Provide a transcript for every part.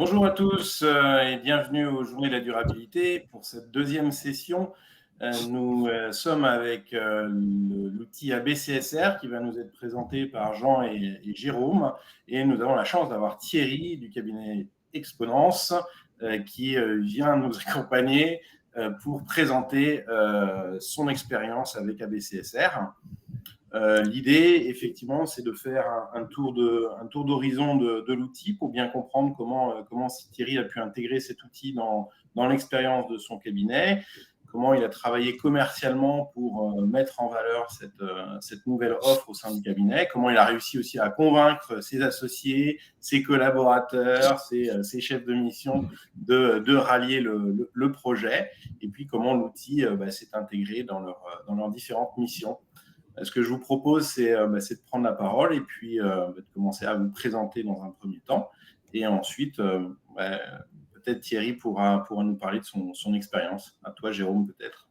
Bonjour à tous et bienvenue aux Journées de la durabilité. Pour cette deuxième session, nous sommes avec l'outil ABCSR qui va nous être présenté par Jean et Jérôme. Et nous avons la chance d'avoir Thierry du cabinet Exponence qui vient nous accompagner pour présenter son expérience avec ABCSR. L'idée, effectivement, c'est de faire un tour d'horizon de l'outil pour bien comprendre comment Thierry a pu intégrer cet outil dans l'expérience de son cabinet, comment il a travaillé commercialement pour mettre en valeur cette nouvelle offre au sein du cabinet, comment il a réussi aussi à convaincre ses associés, ses collaborateurs, ses chefs de mission de rallier le projet, et puis comment l'outil s'est intégré dans leurs différentes missions. Ce que je vous propose, c'est de prendre la parole et puis de commencer à vous présenter dans un premier temps. Et ensuite, peut-être Thierry pourra nous parler de son expérience. À toi, Jérôme, peut-être.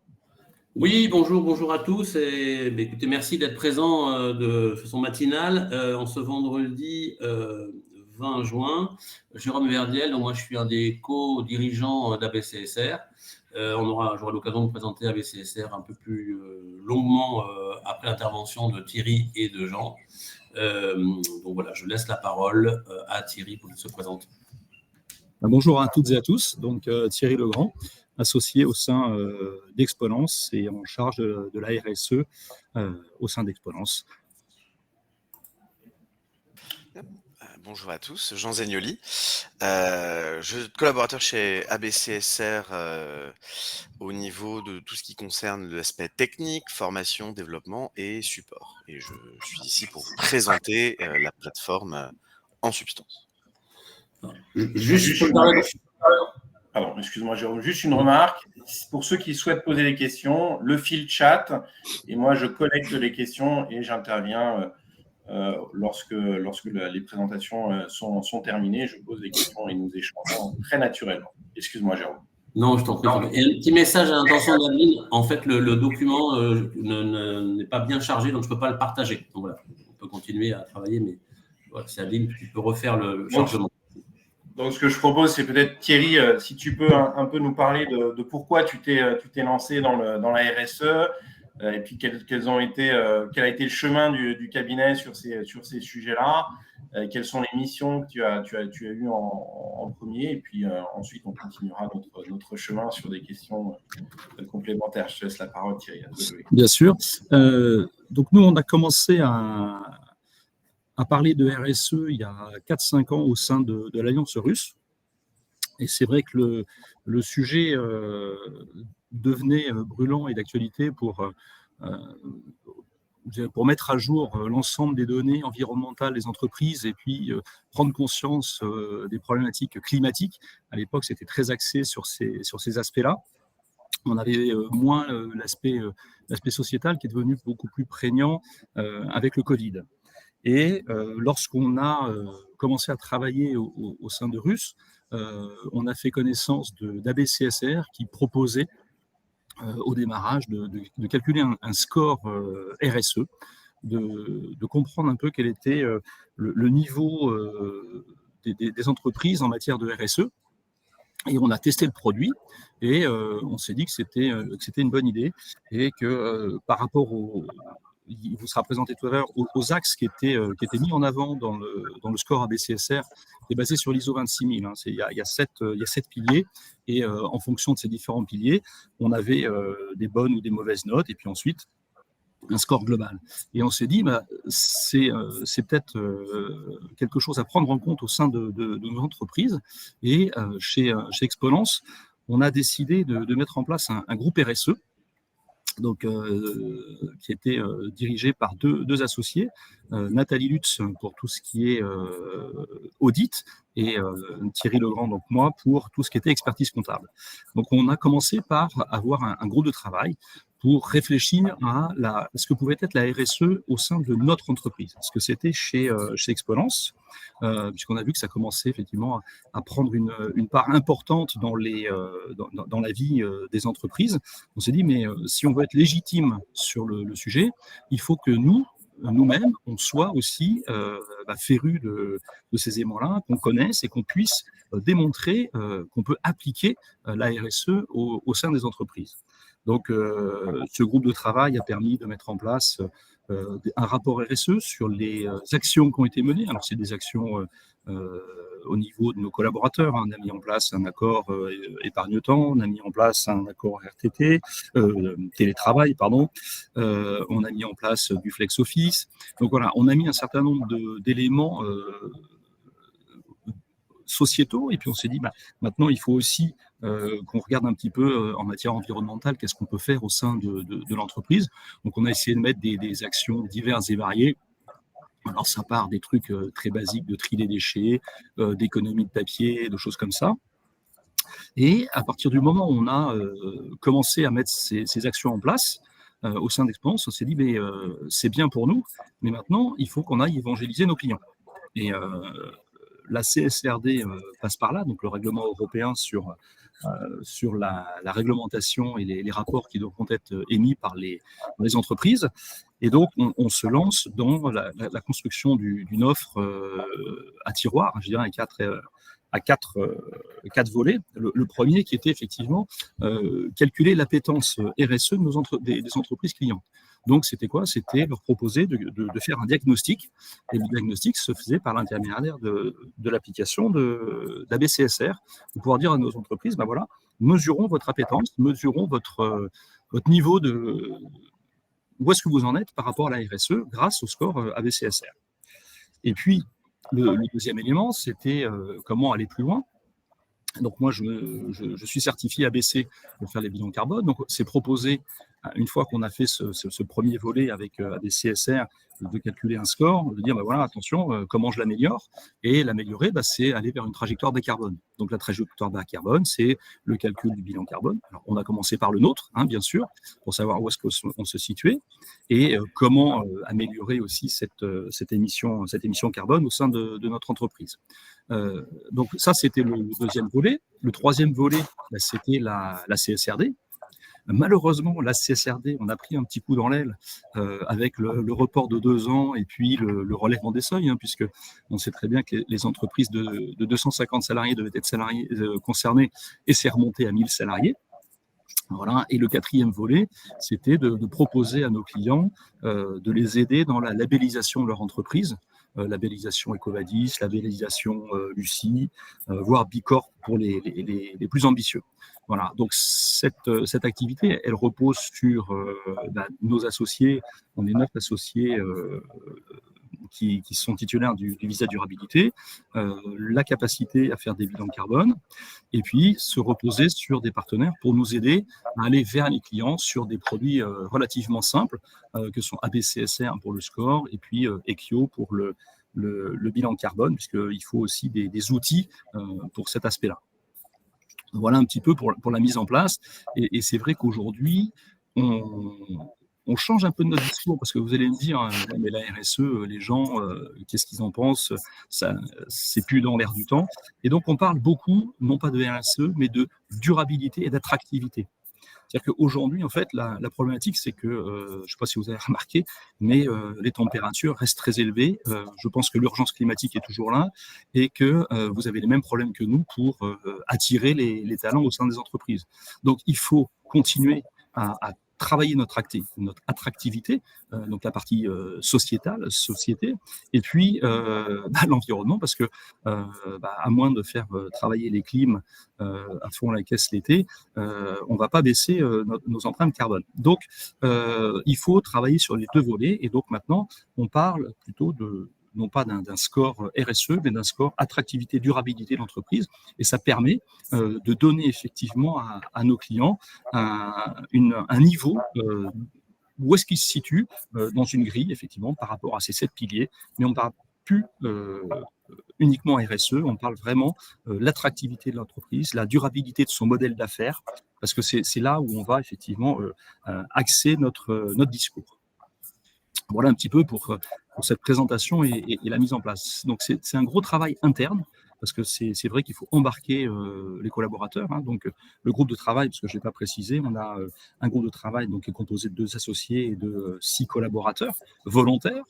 Oui, bonjour à tous. Écoutez, merci d'être présent de façon matinale en ce vendredi 20 juin. Jérôme Verdiel, donc moi je suis un des co-dirigeants d'ABCSR. J'aurai l'occasion de présenter ABCSR un peu plus longuement après l'intervention de Thierry et de Jean. Donc voilà, je laisse la parole à Thierry pour qu'il se présente. Bonjour à toutes et à tous, donc Thierry Legrand, associé au sein d'Exponence et en charge de la RSE au sein d'Exponence. Bonjour à tous, Jean Zaignoli. Je suis collaborateur chez ABCSR au niveau de tout ce qui concerne l'aspect technique, formation, développement et support. Et je suis ici pour vous présenter la plateforme en substance. Pardon, excuse-moi Jérôme, juste une remarque. Pour ceux qui souhaitent poser des questions, le fil chat, et moi je collecte les questions et j'interviens lorsque les présentations sont terminées. Je pose des questions et nous échangeons très naturellement. Excuse-moi Jérôme. Non, je t'en prie. Et un petit message à l'intention d'Adeline. En fait, le document n'est pas bien chargé, donc je ne peux pas le partager. Donc voilà, on peut continuer à travailler, mais voilà, c'est Adeline, tu peux refaire le chargement. Donc, ce que je propose, c'est peut-être, Thierry, si tu peux un peu nous parler de pourquoi tu t'es lancé dans la RSE et puis quel a été le chemin du cabinet sur ces sujets-là, quelles sont les missions que tu as eues en premier, et puis ensuite, on continuera notre chemin sur des questions complémentaires. Je te laisse la parole, Thierry. Bien sûr. Donc, nous, on a commencé à parler de RSE il y a 4-5 ans au sein de l'Alliance russe. Et c'est vrai que le sujet devenait brûlant et d'actualité pour mettre à jour l'ensemble des données environnementales des entreprises et puis prendre conscience des problématiques climatiques. À l'époque, c'était très axé sur ces aspects-là. On avait moins l'aspect sociétal qui est devenu beaucoup plus prégnant avec le Covid. Et lorsqu'on a commencé à travailler au sein de Russe, on a fait connaissance d'ABCSR qui proposait au démarrage de calculer un score RSE, de comprendre un peu quel était le niveau des entreprises en matière de RSE. Et on a testé le produit et on s'est dit que c'était une bonne idée et que par rapport il vous sera présenté tout à l'heure aux axes qui étaient mis en avant dans le score ABCSR, qui est basé sur l'ISO 26000. Hein. Il y a 7 piliers et en fonction de ces différents piliers, on avait des bonnes ou des mauvaises notes et puis ensuite un score global. Et on s'est dit, c'est peut-être quelque chose à prendre en compte au sein de nos entreprises. Et chez Exponence, on a décidé de mettre en place un groupe RSE, donc, qui était dirigé par deux associés, Nathalie Lutz pour tout ce qui est audit et Thierry Legrand, donc moi, pour tout ce qui était expertise comptable. Donc on a commencé par avoir un groupe de travail pour réfléchir à ce que pouvait être la RSE au sein de notre entreprise, ce que c'était chez Exponence, puisqu'on a vu que ça commençait effectivement à prendre une part importante dans la vie des entreprises. On s'est dit, mais si on veut être légitime sur le sujet, il faut que nous-mêmes, on soit aussi férus de ces éléments-là, qu'on connaisse et qu'on puisse démontrer qu'on peut appliquer la RSE au sein des entreprises. Donc, ce groupe de travail a permis de mettre en place un rapport RSE sur les actions qui ont été menées. Alors, c'est des actions au niveau de nos collaborateurs. On a mis en place un accord épargne-temps, on a mis en place un accord RTT, télétravail, pardon. On a mis en place du flex office. Donc voilà, on a mis un certain nombre d'éléments sociétaux, et puis on s'est dit, maintenant il faut aussi qu'on regarde un petit peu en matière environnementale, qu'est-ce qu'on peut faire au sein de l'entreprise. Donc on a essayé de mettre des actions diverses et variées. Alors ça part des trucs très basiques de tri des déchets, d'économie de papier, de choses comme ça. Et à partir du moment où on a commencé à mettre ces actions en place, au sein d'Expérience, on s'est dit, mais c'est bien pour nous, mais maintenant, il faut qu'on aille évangéliser nos clients. Et la CSRD passe par là, donc le règlement européen sur la réglementation et les rapports qui devront être émis par les entreprises. Et donc, on se lance dans la construction d'une offre à tiroir, je dirais, à quatre volets. Le premier qui était effectivement calculer l'appétence RSE des entreprises clientes. Donc, c'était quoi? C'était leur proposer de faire un diagnostic. Et le diagnostic se faisait par l'intermédiaire de l'application d'ABCSR, pour pouvoir dire à nos entreprises, voilà, mesurons votre appétence, mesurons votre niveau de... Où est-ce que vous en êtes par rapport à la RSE grâce au score ABCSR. Et puis, le deuxième élément, c'était comment aller plus loin. Donc moi, je suis certifié ABC pour faire les bilans carbone. Donc c'est proposé, une fois qu'on a fait ce premier volet avec ABCSR, de calculer un score, de dire, voilà, attention, comment je l'améliore. Et l'améliorer, c'est aller vers une trajectoire bas carbone. Donc la trajectoire bas carbone, c'est le calcul du bilan carbone. Alors, on a commencé par le nôtre, bien sûr, pour savoir où est-ce qu'on se situait et comment améliorer aussi cette émission carbone au sein de notre entreprise. Donc ça, c'était le deuxième volet. Le troisième volet, c'était la CSRD. Malheureusement, la CSRD, on a pris un petit coup dans l'aile avec le report de 2 ans et puis le relèvement des seuils, puisque on sait très bien que les entreprises de 250 salariés devaient être concernées, et c'est remonté à 1000 salariés. Voilà. Et le quatrième volet, c'était de proposer à nos clients de les aider dans la labellisation de leur entreprise, labellisation EcoVadis, labellisation Lucie, voire Bicorp pour les plus ambitieux. Voilà, donc cette activité, elle repose sur nos associés. On est 9 associés qui sont titulaires du visa durabilité, la capacité à faire des bilans carbone, et puis se reposer sur des partenaires pour nous aider à aller vers les clients sur des produits relativement simples, que sont ABCSR pour le score, et puis Equio pour le bilan carbone, puisqu'il faut aussi des outils pour cet aspect-là. Voilà un petit peu pour la mise en place. Et c'est vrai qu'aujourd'hui, on change un peu de notre discours, parce que vous allez me dire, mais la RSE, les gens, qu'est-ce qu'ils en pensent? Ça, c'est plus dans l'air du temps. Et donc, on parle beaucoup, non pas de RSE, mais de durabilité et d'attractivité. C'est-à-dire qu'aujourd'hui, en fait, la problématique, c'est que, je ne sais pas si vous avez remarqué, mais les températures restent très élevées. Je pense que l'urgence climatique est toujours là et que vous avez les mêmes problèmes que nous pour attirer les talents au sein des entreprises. Donc, il faut continuer à travailler notre attractivité, donc la partie société, et puis l'environnement, parce que à moins de faire travailler les clims à fond la caisse l'été, on ne va pas baisser nos empreintes carbone. Donc, il faut travailler sur les deux volets, et donc maintenant, on parle plutôt non pas d'un score RSE, mais d'un score attractivité, durabilité de l'entreprise. Et ça permet de donner effectivement à nos clients un niveau où est-ce qu'ils se situent dans une grille, effectivement, par rapport à ces 7 piliers. Mais on ne parle plus uniquement RSE, on parle vraiment l'attractivité de l'entreprise, la durabilité de son modèle d'affaires, parce que c'est là où on va effectivement axer notre discours. Voilà un petit peu pour cette présentation et la mise en place. Donc, c'est un gros travail interne parce que c'est vrai qu'il faut embarquer les collaborateurs. Donc, le groupe de travail, parce que je ne l'ai pas précisé, on a un groupe de travail donc, qui est composé de 2 associés et de 6 collaborateurs volontaires.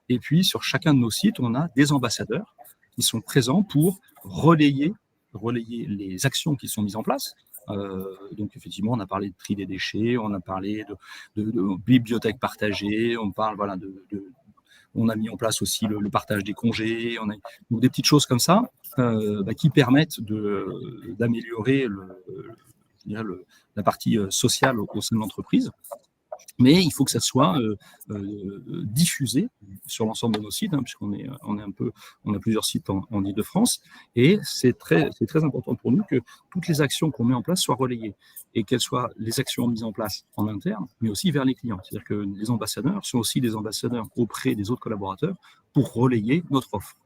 Et puis, sur chacun de nos sites, on a des ambassadeurs qui sont présents pour relayer les actions qui sont mises en place. Donc, effectivement, on a parlé de tri des déchets, on a parlé de bibliothèque partagée, on parle on a mis en place aussi le partage des congés, donc des petites choses comme ça qui permettent d'améliorer la partie sociale au sein de l'entreprise. Mais il faut que ça soit diffusé sur l'ensemble de nos sites, puisqu'on on a plusieurs sites en Île-de-France, et c'est très important pour nous que toutes les actions qu'on met en place soient relayées, et qu'elles soient les actions mises en place en interne, mais aussi vers les clients. C'est-à-dire que les ambassadeurs sont aussi des ambassadeurs auprès des autres collaborateurs pour relayer notre offre.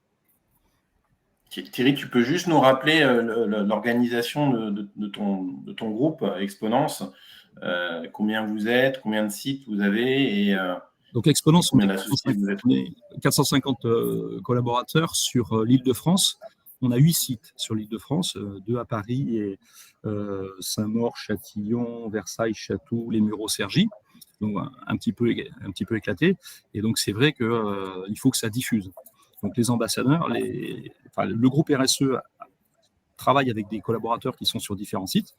Thierry, tu peux juste nous rappeler l'organisation de ton groupe Exponence, combien vous êtes, combien de sites vous avez donc Exponence, on est 450 collaborateurs sur l'Île-de-France. On a 8 sites sur l'Île-de-France, 2 à Paris et Saint-Maur, Châtillon, Versailles, Chatou, Les Mureaux, Cergy. Donc un petit peu éclaté. Et donc c'est vrai qu'il faut que ça diffuse. Donc les ambassadeurs, le groupe RSE travaille avec des collaborateurs qui sont sur différents sites,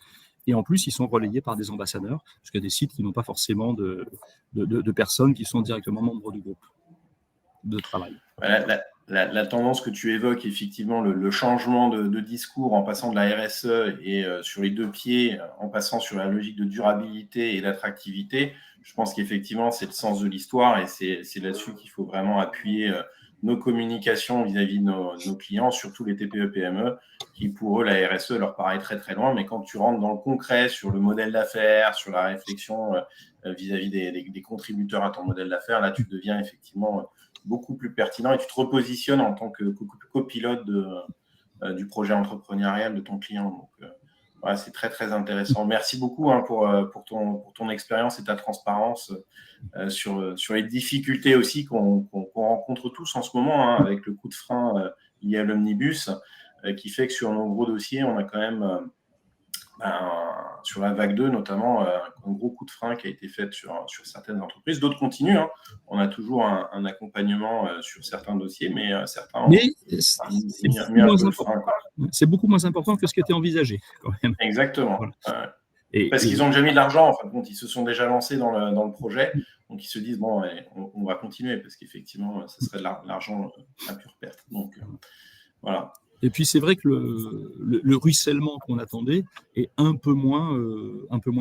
et en plus ils sont relayés par des ambassadeurs, parce qu'il y a des sites qui n'ont pas forcément de personnes qui sont directement membres du groupe de travail. La tendance que tu évoques, effectivement, le changement de discours en passant de la RSE et sur les 2 pieds, en passant sur la logique de durabilité et d'attractivité, je pense qu'effectivement c'est le sens de l'histoire, et c'est là-dessus qu'il faut vraiment appuyer nos communications vis-à-vis de nos clients, surtout les TPE-PME, qui pour eux, la RSE leur paraît très très loin, mais quand tu rentres dans le concret, sur le modèle d'affaires, sur la réflexion vis-à-vis des contributeurs à ton modèle d'affaires, là tu deviens effectivement beaucoup plus pertinent et tu te repositionnes en tant que copilote du projet entrepreneurial de ton client. Donc voilà, c'est très très intéressant. Merci beaucoup pour ton expérience et ta transparence sur les difficultés aussi qu'on rencontre tous en ce moment, avec le coup de frein lié à l'omnibus, qui fait que sur nos gros dossiers, on a quand même, sur la vague 2 notamment, un gros coup de frein qui a été fait sur certaines entreprises. D'autres continuent. On a toujours un accompagnement sur certains dossiers, mais certains ont mis un peu de frein. C'est beaucoup moins important que ce qui était envisagé, quand même. Exactement. Voilà. Parce qu'ils ont déjà mis de l'argent, en fin de compte, ils se sont déjà lancés dans le projet, donc ils se disent bon, on va continuer, parce qu'effectivement, ça serait de l'argent à pure perte. Donc voilà. Et puis c'est vrai que le ruissellement qu'on attendait est un peu moins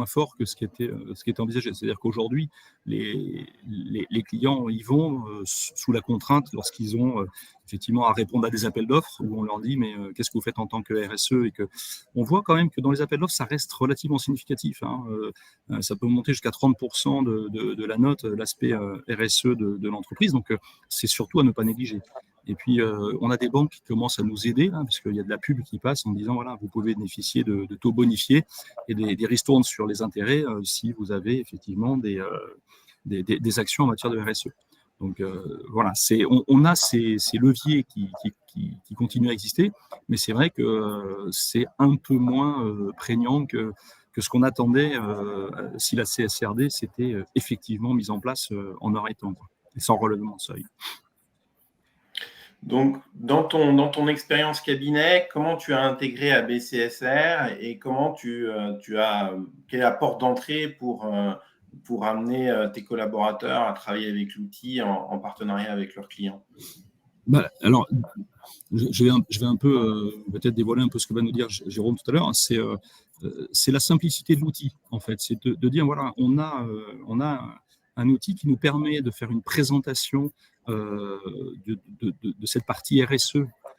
fort que ce qui était envisagé. C'est-à-dire qu'aujourd'hui, les clients y vont sous la contrainte lorsqu'ils ont effectivement à répondre à des appels d'offres où on leur dit mais qu'est-ce que vous faites en tant que RSE, et que on voit quand même que dans les appels d'offres ça reste relativement significatif. Ça peut monter jusqu'à 30% de la note, l'aspect RSE de l'entreprise. Donc c'est surtout à ne pas négliger. Et puis, on a des banques qui commencent à nous aider, parce qu'il y a de la pub qui passe en disant, voilà, vous pouvez bénéficier de taux bonifiés et des ristournes sur les intérêts si vous avez effectivement des actions en matière de RSE. Donc, voilà, on a ces leviers qui continuent à exister, mais c'est vrai que c'est un peu moins prégnant que ce qu'on attendait si la CSRD s'était effectivement mise en place en heure et temps, et sans relèvement de seuil. Donc, dans ton expérience cabinet, comment tu as intégré ABCSR et comment quelle est la porte d'entrée pour amener tes collaborateurs à travailler avec l'outil en partenariat avec leurs clients? Alors, je vais un peu peut-être dévoiler un peu ce que va nous dire Jérôme tout à l'heure. C'est la simplicité de l'outil, en fait. C'est de dire, voilà, on a un outil qui nous permet de faire une présentation de cette partie RSE.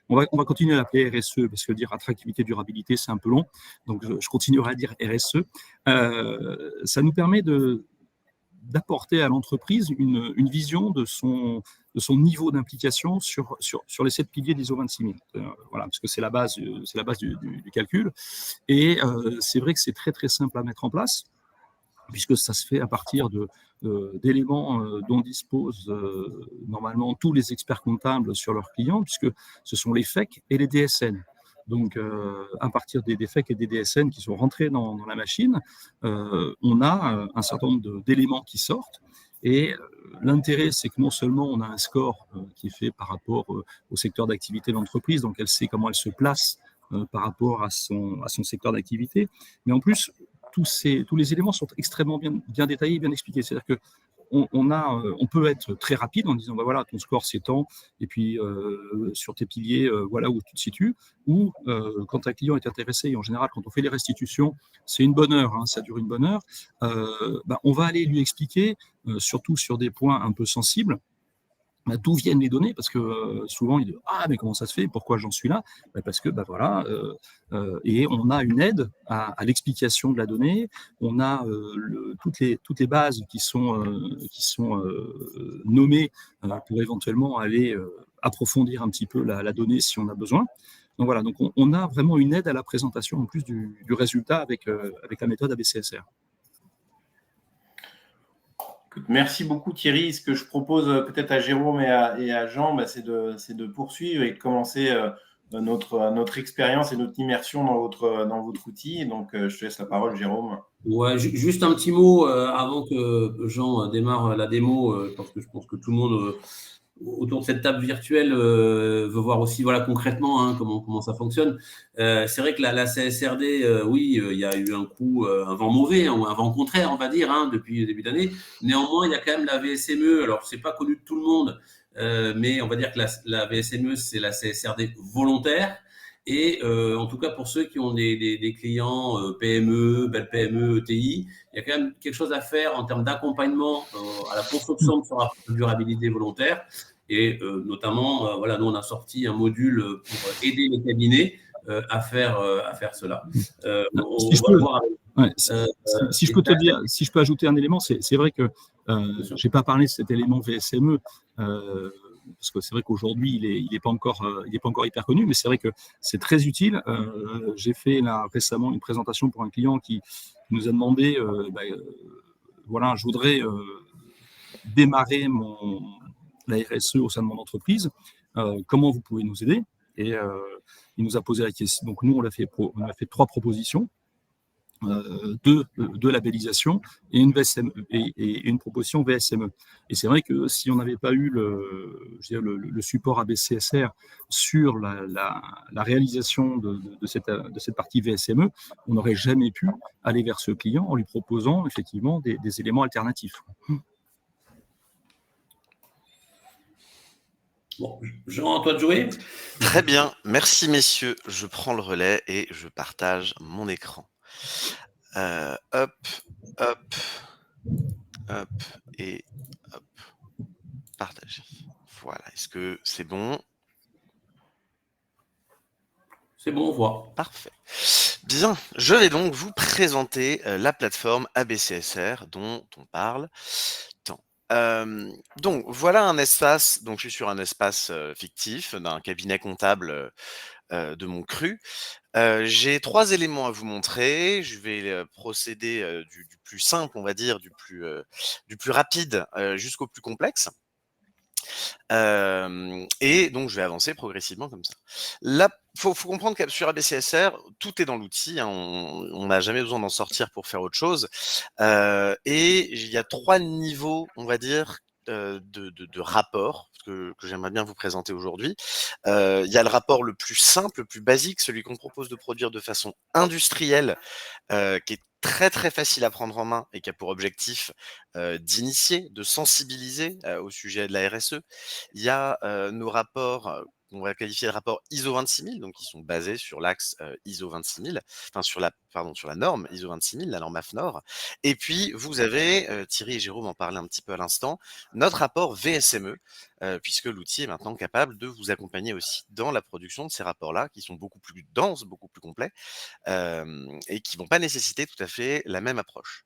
On va continuer à l'appeler RSE, parce que dire attractivité, durabilité, c'est un peu long. Donc, je continuerai à dire RSE. Ça nous permet d'apporter à l'entreprise une vision de son niveau d'implication sur les 7 piliers de l'ISO 26000. Voilà, parce que c'est la base du calcul. Et c'est vrai que c'est très, très simple à mettre en place, puisque ça se fait à partir d'éléments dont disposent normalement tous les experts comptables sur leurs clients, puisque ce sont les FEC et les DSN. Donc, à partir des FEC et des DSN qui sont rentrés dans la machine, on a un certain nombre d'éléments qui sortent. Et l'intérêt, c'est que non seulement on a un score qui est fait par rapport au secteur d'activité de l'entreprise, donc elle sait comment elle se place par rapport à son secteur d'activité, mais en plus, tous les éléments sont extrêmement bien détaillés, bien expliqués. C'est-à-dire que on peut être très rapide en disant, bah voilà, ton score c'est tant, et puis sur tes piliers, voilà où tu te situes. Ou quand un client est intéressé, et en général, quand on fait les restitutions, c'est une bonne heure, hein, ça dure une bonne heure, bah, on va aller lui expliquer, surtout sur des points un peu sensibles, d'où viennent les données, parce que souvent il dit ah mais comment ça se fait, pourquoi j'en suis là, parce que bah voilà, et on a une aide à l'explication de la donnée, on a toutes les bases qui sont nommées pour éventuellement aller approfondir un petit peu la donnée si on a besoin. Donc voilà, donc on a vraiment une aide à la présentation en plus du résultat avec la méthode ABCSR. Merci beaucoup Thierry. Ce que je propose peut-être à Jérôme et à Jean, bah, c'est de poursuivre et de commencer notre expérience et notre immersion dans votre outil. Donc, je te laisse la parole, Jérôme. Ouais, juste un petit mot avant que Jean démarre la démo, parce que je pense que tout le monde autour de cette table virtuelle veut voir aussi voilà, concrètement hein, comment ça fonctionne. C'est vrai que la CSRD, oui, il y a eu un coup, un vent mauvais, hein, ou un vent contraire, on va dire, hein, depuis le début d'année. Néanmoins, il y a quand même la VSME. Alors, c'est pas connu de tout le monde, mais on va dire que la VSME, c'est la CSRD volontaire. Et en tout cas, pour ceux qui ont des clients PME, belle PME, ETI, il y a quand même quelque chose à faire en termes d'accompagnement à la construction de ce rapport de durabilité volontaire. Et notamment, voilà, nous, on a sorti un module pour aider les cabinets à faire cela. Si je peux te dire, si je peux ajouter un élément, c'est vrai que je n'ai pas parlé de cet élément VSME, parce que c'est vrai qu'aujourd'hui, il n'est pas encore hyper connu, mais c'est vrai que c'est très utile. J'ai fait là, récemment une présentation pour un client qui nous a demandé, voilà, je voudrais démarrer la RSE au sein de mon entreprise, comment vous pouvez nous aider? Et il nous a posé la question. Donc nous, on a fait 3 propositions. De labellisation et une VSME, et une proposition VSME. Et c'est vrai que si on n'avait pas eu le support ABCSR sur la réalisation de cette partie VSME, on n'aurait jamais pu aller vers ce client en lui proposant effectivement des éléments alternatifs. Bon, Jean, à toi de jouer. Très bien, merci messieurs. Je prends le relais et je partage mon écran. Hop, hop, hop et hop. Partager. Voilà, est-ce que c'est bon? C'est bon, on voit. Parfait. Bien, je vais donc vous présenter la plateforme ABCSR dont on parle tant. Donc voilà un espace, donc je suis sur un espace fictif d'un cabinet comptable de mon cru. J'ai 3 éléments à vous montrer. Je vais procéder du plus simple, on va dire, du plus rapide jusqu'au plus complexe. Et donc je vais avancer progressivement comme ça. Là, faut comprendre que sur ABCSR, tout est dans l'outil, hein, on n'a jamais besoin d'en sortir pour faire autre chose. Et il y a 3 niveaux, on va dire, de rapports que j'aimerais bien vous présenter aujourd'hui. Il y a le rapport le plus simple, le plus basique, celui qu'on propose de produire de façon industrielle, qui est très très facile à prendre en main et qui a pour objectif d'initier, de sensibiliser au sujet de la RSE. Il y a nos rapports qu'on va qualifier de rapports ISO 26000, donc qui sont basés sur l'axe ISO 26000, enfin sur la norme ISO 26000, la norme AFNOR. Et puis vous avez, Thierry et Jérôme en parlaient un petit peu à l'instant, notre rapport VSME, puisque l'outil est maintenant capable de vous accompagner aussi dans la production de ces rapports-là, qui sont beaucoup plus denses, beaucoup plus complets, et qui vont pas nécessiter tout à fait la même approche.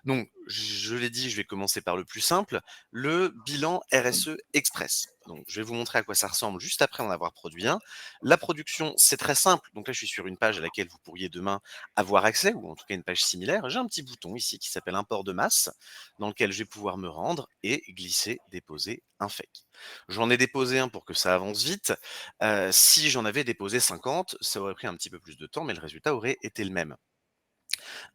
Donc, je l'ai dit, je vais commencer par le plus simple, le bilan RSE Express. Donc, je vais vous montrer à quoi ça ressemble juste après en avoir produit un. La production, c'est très simple. Donc là, je suis sur une page à laquelle vous pourriez demain avoir accès, ou en tout cas une page similaire. J'ai un petit bouton ici qui s'appelle import de masse, dans lequel je vais pouvoir me rendre et glisser, déposer un fake. J'en ai déposé un pour que ça avance vite. Si j'en avais déposé 50, ça aurait pris un petit peu plus de temps, mais le résultat aurait été le même.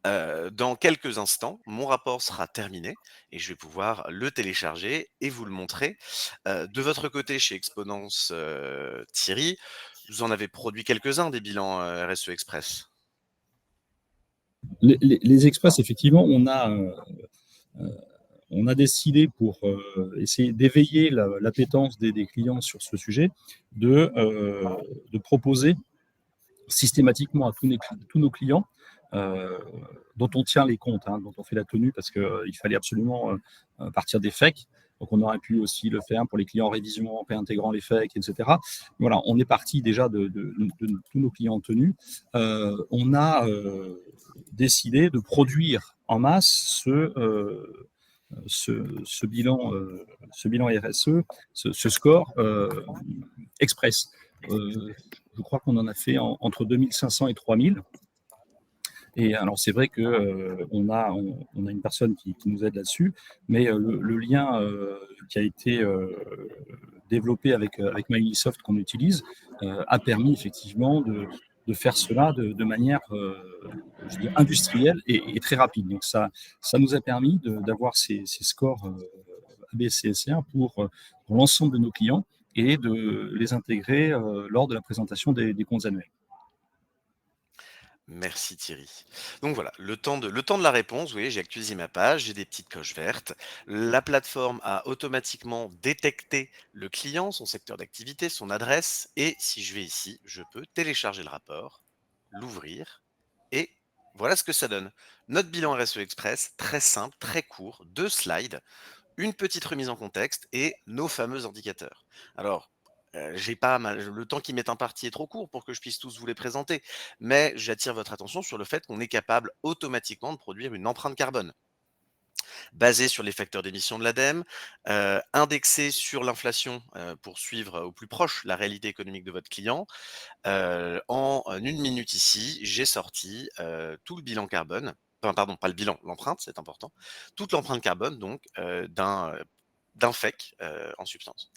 Dans quelques instants, mon rapport sera terminé et je vais pouvoir le télécharger et vous le montrer. De votre côté, chez Exponence, Thierry, vous en avez produit quelques-uns des bilans RSE Express. Les Express, effectivement, on a décidé pour essayer d'éveiller l'appétence des clients sur ce sujet, de proposer systématiquement à tous nos clients, dont on tient les comptes, dont on fait la tenue, parce qu'il fallait absolument partir des fakes. Donc, on aurait pu aussi le faire pour les clients en révision, en réintégrant les fakes, etc. Voilà, on est parti déjà de tous nos clients tenus. On a décidé de produire en masse ce bilan RSE, ce score express. Je crois qu'on en a fait entre 2500 et 3000. Et alors, c'est vrai qu'on a une personne qui nous aide là-dessus, mais le lien qui a été développé avec Microsoft qu'on utilise a permis effectivement de faire cela de manière je dirais, industrielle et très rapide. Donc, ça nous a permis d'avoir ces scores ABCSR pour l'ensemble de nos clients et de les intégrer lors de la présentation des comptes annuels. Merci Thierry. Donc voilà, le temps de la réponse, vous voyez, j'ai actualisé ma page, j'ai des petites coches vertes. La plateforme a automatiquement détecté le client, son secteur d'activité, son adresse, et si je vais ici, je peux télécharger le rapport, l'ouvrir, et voilà ce que ça donne. Notre bilan RSE Express, très simple, très court, 2 slides, une petite remise en contexte et nos fameux indicateurs. Alors, j'ai pas mal, le temps qui m'est imparti est trop court pour que je puisse tous vous les présenter, mais j'attire votre attention sur le fait qu'on est capable automatiquement de produire une empreinte carbone basée sur les facteurs d'émission de l'ADEME, indexée sur l'inflation pour suivre au plus proche la réalité économique de votre client. En 1 minute ici, j'ai sorti tout le bilan carbone, enfin pardon, pas le bilan, l'empreinte, c'est important, toute l'empreinte carbone donc d'un FEC en substance.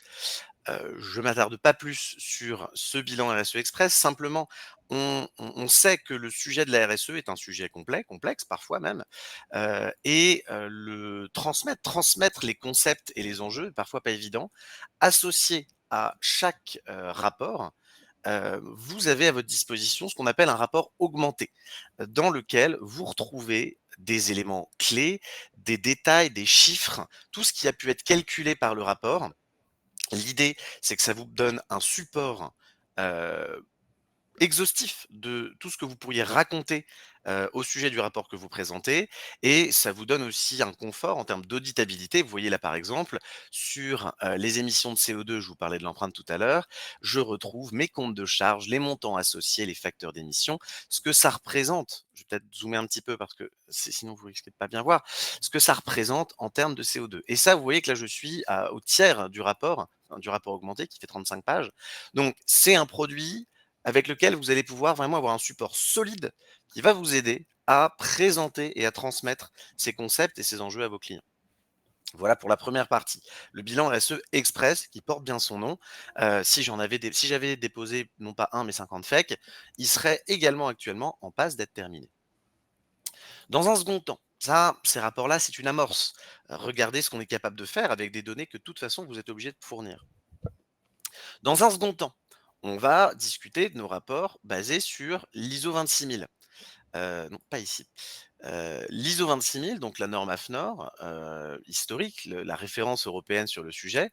Je m'attarde pas plus sur ce bilan RSE Express, simplement on sait que le sujet de la RSE est un sujet complexe parfois même, le transmettre les concepts et les enjeux est parfois pas évident. Associé à chaque rapport, vous avez à votre disposition ce qu'on appelle un rapport augmenté, dans lequel vous retrouvez des éléments clés, des détails, des chiffres, tout ce qui a pu être calculé par le rapport. L'idée, c'est que ça vous donne un support exhaustif de tout ce que vous pourriez raconter au sujet du rapport que vous présentez, et ça vous donne aussi un confort en termes d'auditabilité. Vous voyez là par exemple sur les émissions de CO2, je vous parlais de l'empreinte tout à l'heure, je retrouve mes comptes de charge, les montants associés, les facteurs d'émission, ce que ça représente. Je vais peut-être zoomer un petit peu parce que sinon vous risquez de pas bien voir ce que ça représente en termes de CO2. Et ça, vous voyez que là je suis au tiers du rapport augmenté qui fait 35 pages. Donc c'est un produit avec lequel vous allez pouvoir vraiment avoir un support solide qui va vous aider à présenter et à transmettre ces concepts et ces enjeux à vos clients. Voilà pour la première partie. Le bilan RSE Express, qui porte bien son nom, si j'avais déposé non pas 1 mais 50 FEC, il serait également actuellement en passe d'être terminé. Dans un second temps, ça, ces rapports-là, c'est une amorce. Regardez ce qu'on est capable de faire avec des données que de toute façon vous êtes obligé de fournir. Dans un second temps, on va discuter de nos rapports basés sur l'ISO 26000. Non, pas ici. L'ISO 26000, donc la norme AFNOR, historique, la référence européenne sur le sujet.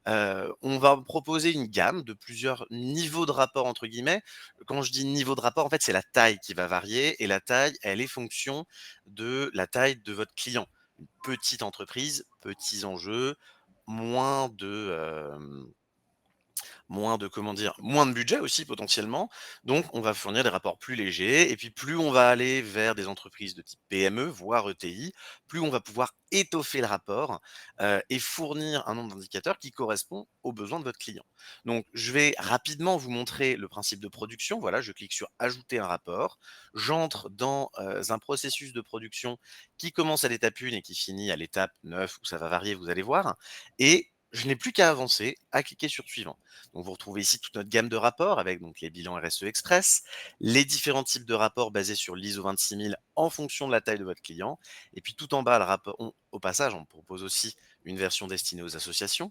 On va proposer une gamme de plusieurs niveaux de rapport entre guillemets. Quand je dis niveau de rapport, en fait, c'est la taille qui va varier, et la taille, elle est fonction de la taille de votre client. Une petite entreprise, petits enjeux, moins de moins de budget aussi potentiellement. Donc, on va fournir des rapports plus légers. Et puis, plus on va aller vers des entreprises de type PME, voire ETI, plus on va pouvoir étoffer le rapport et fournir un nombre d'indicateurs qui correspond aux besoins de votre client. Donc, je vais rapidement vous montrer le principe de production. Voilà, je clique sur Ajouter un rapport. J'entre dans un processus de production qui commence à l'étape 1 et qui finit à l'étape 9, où ça va varier, vous allez voir. Et je n'ai plus qu'à avancer, à cliquer sur Suivant. Donc, vous retrouvez ici toute notre gamme de rapports avec donc les bilans RSE Express, les différents types de rapports basés sur l'ISO 26000 en fonction de la taille de votre client. Et puis tout en bas, le rapport, au passage, on propose aussi une version destinée aux associations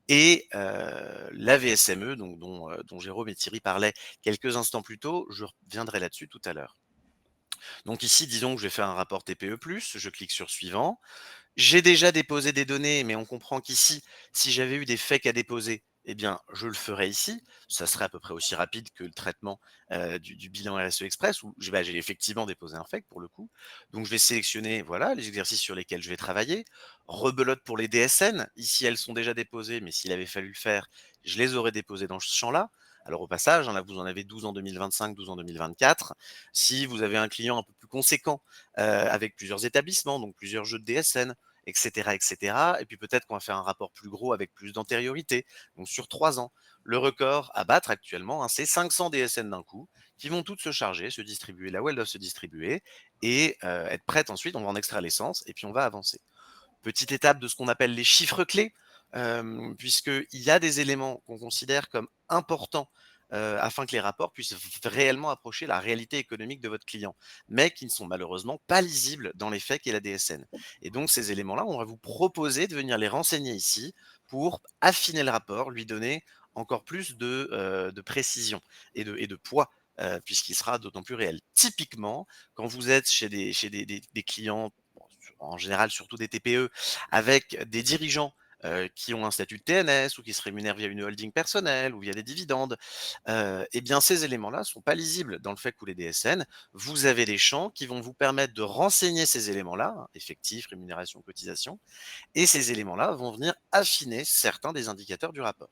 et la VSME, donc, dont Jérôme et Thierry parlaient quelques instants plus tôt. Je reviendrai là-dessus tout à l'heure. Donc ici, disons que je vais faire un rapport TPE+, je clique sur Suivant. J'ai déjà déposé des données, mais on comprend qu'ici, si j'avais eu des fakes à déposer, eh bien, je le ferais ici. Ça serait à peu près aussi rapide que le traitement du bilan RSE Express, où j'ai effectivement déposé un fake pour le coup. Donc, je vais sélectionner voilà, les exercices sur lesquels je vais travailler. Rebelote pour les DSN. Ici, elles sont déjà déposées, mais s'il avait fallu le faire, je les aurais déposées dans ce champ-là. Alors, au passage, là, vous en avez 12 en 2025, 12 en 2024. Si vous avez un client un peu plus conséquent, avec plusieurs établissements, donc plusieurs jeux de DSN, etc., etc. Et puis peut-être qu'on va faire un rapport plus gros avec plus d'antériorité, donc sur 3 ans. Le record à battre actuellement, c'est 500 DSN d'un coup, qui vont toutes se charger, se distribuer là où elles doivent se distribuer, et être prêtes ensuite. On va en extraire l'essence, et puis on va avancer. Petite étape de ce qu'on appelle les chiffres clés, puisqu'il y a des éléments qu'on considère comme importants afin que les rapports puissent réellement approcher la réalité économique de votre client, mais qui ne sont malheureusement pas lisibles dans les FEC et la DSN. Et donc ces éléments-là, on va vous proposer de venir les renseigner ici pour affiner le rapport, lui donner encore plus de précision et de poids. Puisqu'il sera d'autant plus réel. Typiquement, quand vous êtes chez des clients, en général surtout des TPE, avec des dirigeants qui ont un statut de TNS ou qui se rémunèrent via une holding personnelle ou via des dividendes, eh bien ces éléments-là ne sont pas lisibles dans le FEC ou les DSN. Vous avez des champs qui vont vous permettre de renseigner ces éléments-là, effectifs, rémunération, cotisation, et ces éléments-là vont venir affiner certains des indicateurs du rapport.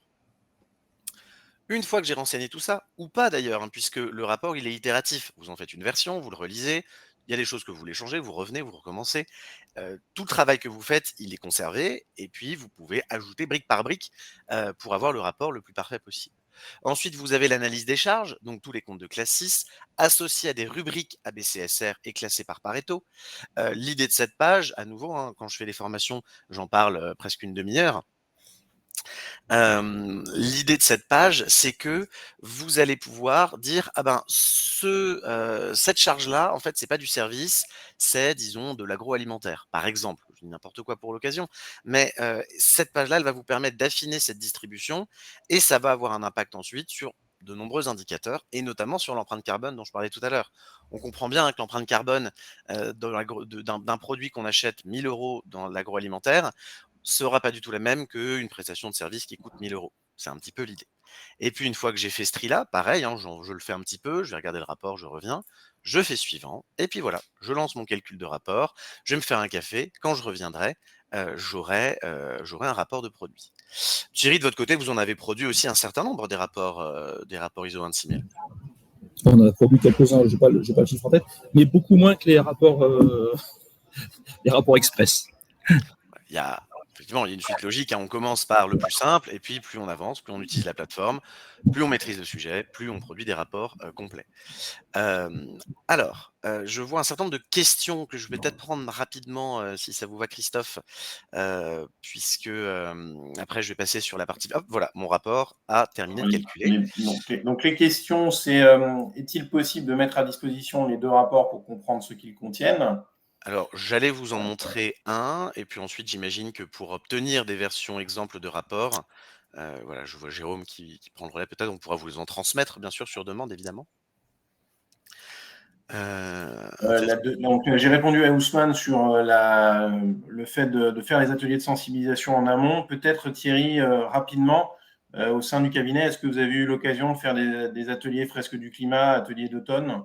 Une fois que j'ai renseigné tout ça, ou pas d'ailleurs, puisque le rapport il est itératif. Vous en faites une version, vous le relisez, il y a des choses que vous voulez changer, vous revenez, vous recommencez. Tout le travail que vous faites, il est conservé, et puis vous pouvez ajouter brique par brique pour avoir le rapport le plus parfait possible. Ensuite, vous avez l'analyse des charges, donc tous les comptes de classe 6, associés à des rubriques ABCSR et classés par Pareto. L'idée de cette page, à nouveau, quand je fais les formations, j'en parle presque une demi-heure. L'idée de cette page, c'est que vous allez pouvoir dire cette charge-là, en fait, c'est pas du service, c'est disons de l'agroalimentaire, par exemple. Je dis n'importe quoi pour l'occasion, mais cette page-là, elle va vous permettre d'affiner cette distribution et ça va avoir un impact ensuite sur de nombreux indicateurs et notamment sur l'empreinte carbone dont je parlais tout à l'heure. On comprend bien que l'empreinte carbone d'un produit qu'on achète 1 000 € dans l'agroalimentaire sera pas du tout la même qu'une prestation de service qui coûte 1 000 €. C'est un petit peu l'idée. Et puis une fois que j'ai fait ce tri-là, pareil, je le fais un petit peu, je vais regarder le rapport, je reviens, je fais Suivant, et puis voilà, je lance mon calcul de rapport, je vais me faire un café, quand je reviendrai, j'aurai un rapport de produit. Thierry, de votre côté, vous en avez produit aussi un certain nombre des rapports ISO 26000. On en a produit quelques-uns, je n'ai pas le chiffre en tête, mais beaucoup moins que les rapports express. Effectivement, il y a une suite logique. On commence par le plus simple, et puis plus on avance, plus on utilise la plateforme, plus on maîtrise le sujet, plus on produit des rapports complets. Je vois un certain nombre de questions que je vais peut-être prendre rapidement, si ça vous va, Christophe, puisque après je vais passer sur la partie. Hop, voilà, mon rapport a terminé de calculer. Donc les questions, c'est est-il possible de mettre à disposition les 2 rapports pour comprendre ce qu'ils contiennent ? Alors, j'allais vous en montrer un, et puis ensuite, j'imagine que pour obtenir des versions exemples de rapports, voilà, je vois Jérôme qui prend le relais. Peut-être on pourra vous les en transmettre, bien sûr, sur demande, évidemment. Donc, j'ai répondu à Ousmane sur le fait de faire les ateliers de sensibilisation en amont. Peut-être, Thierry, rapidement, au sein du cabinet, est-ce que vous avez eu l'occasion de faire des ateliers fresques du climat, ateliers d'automne ?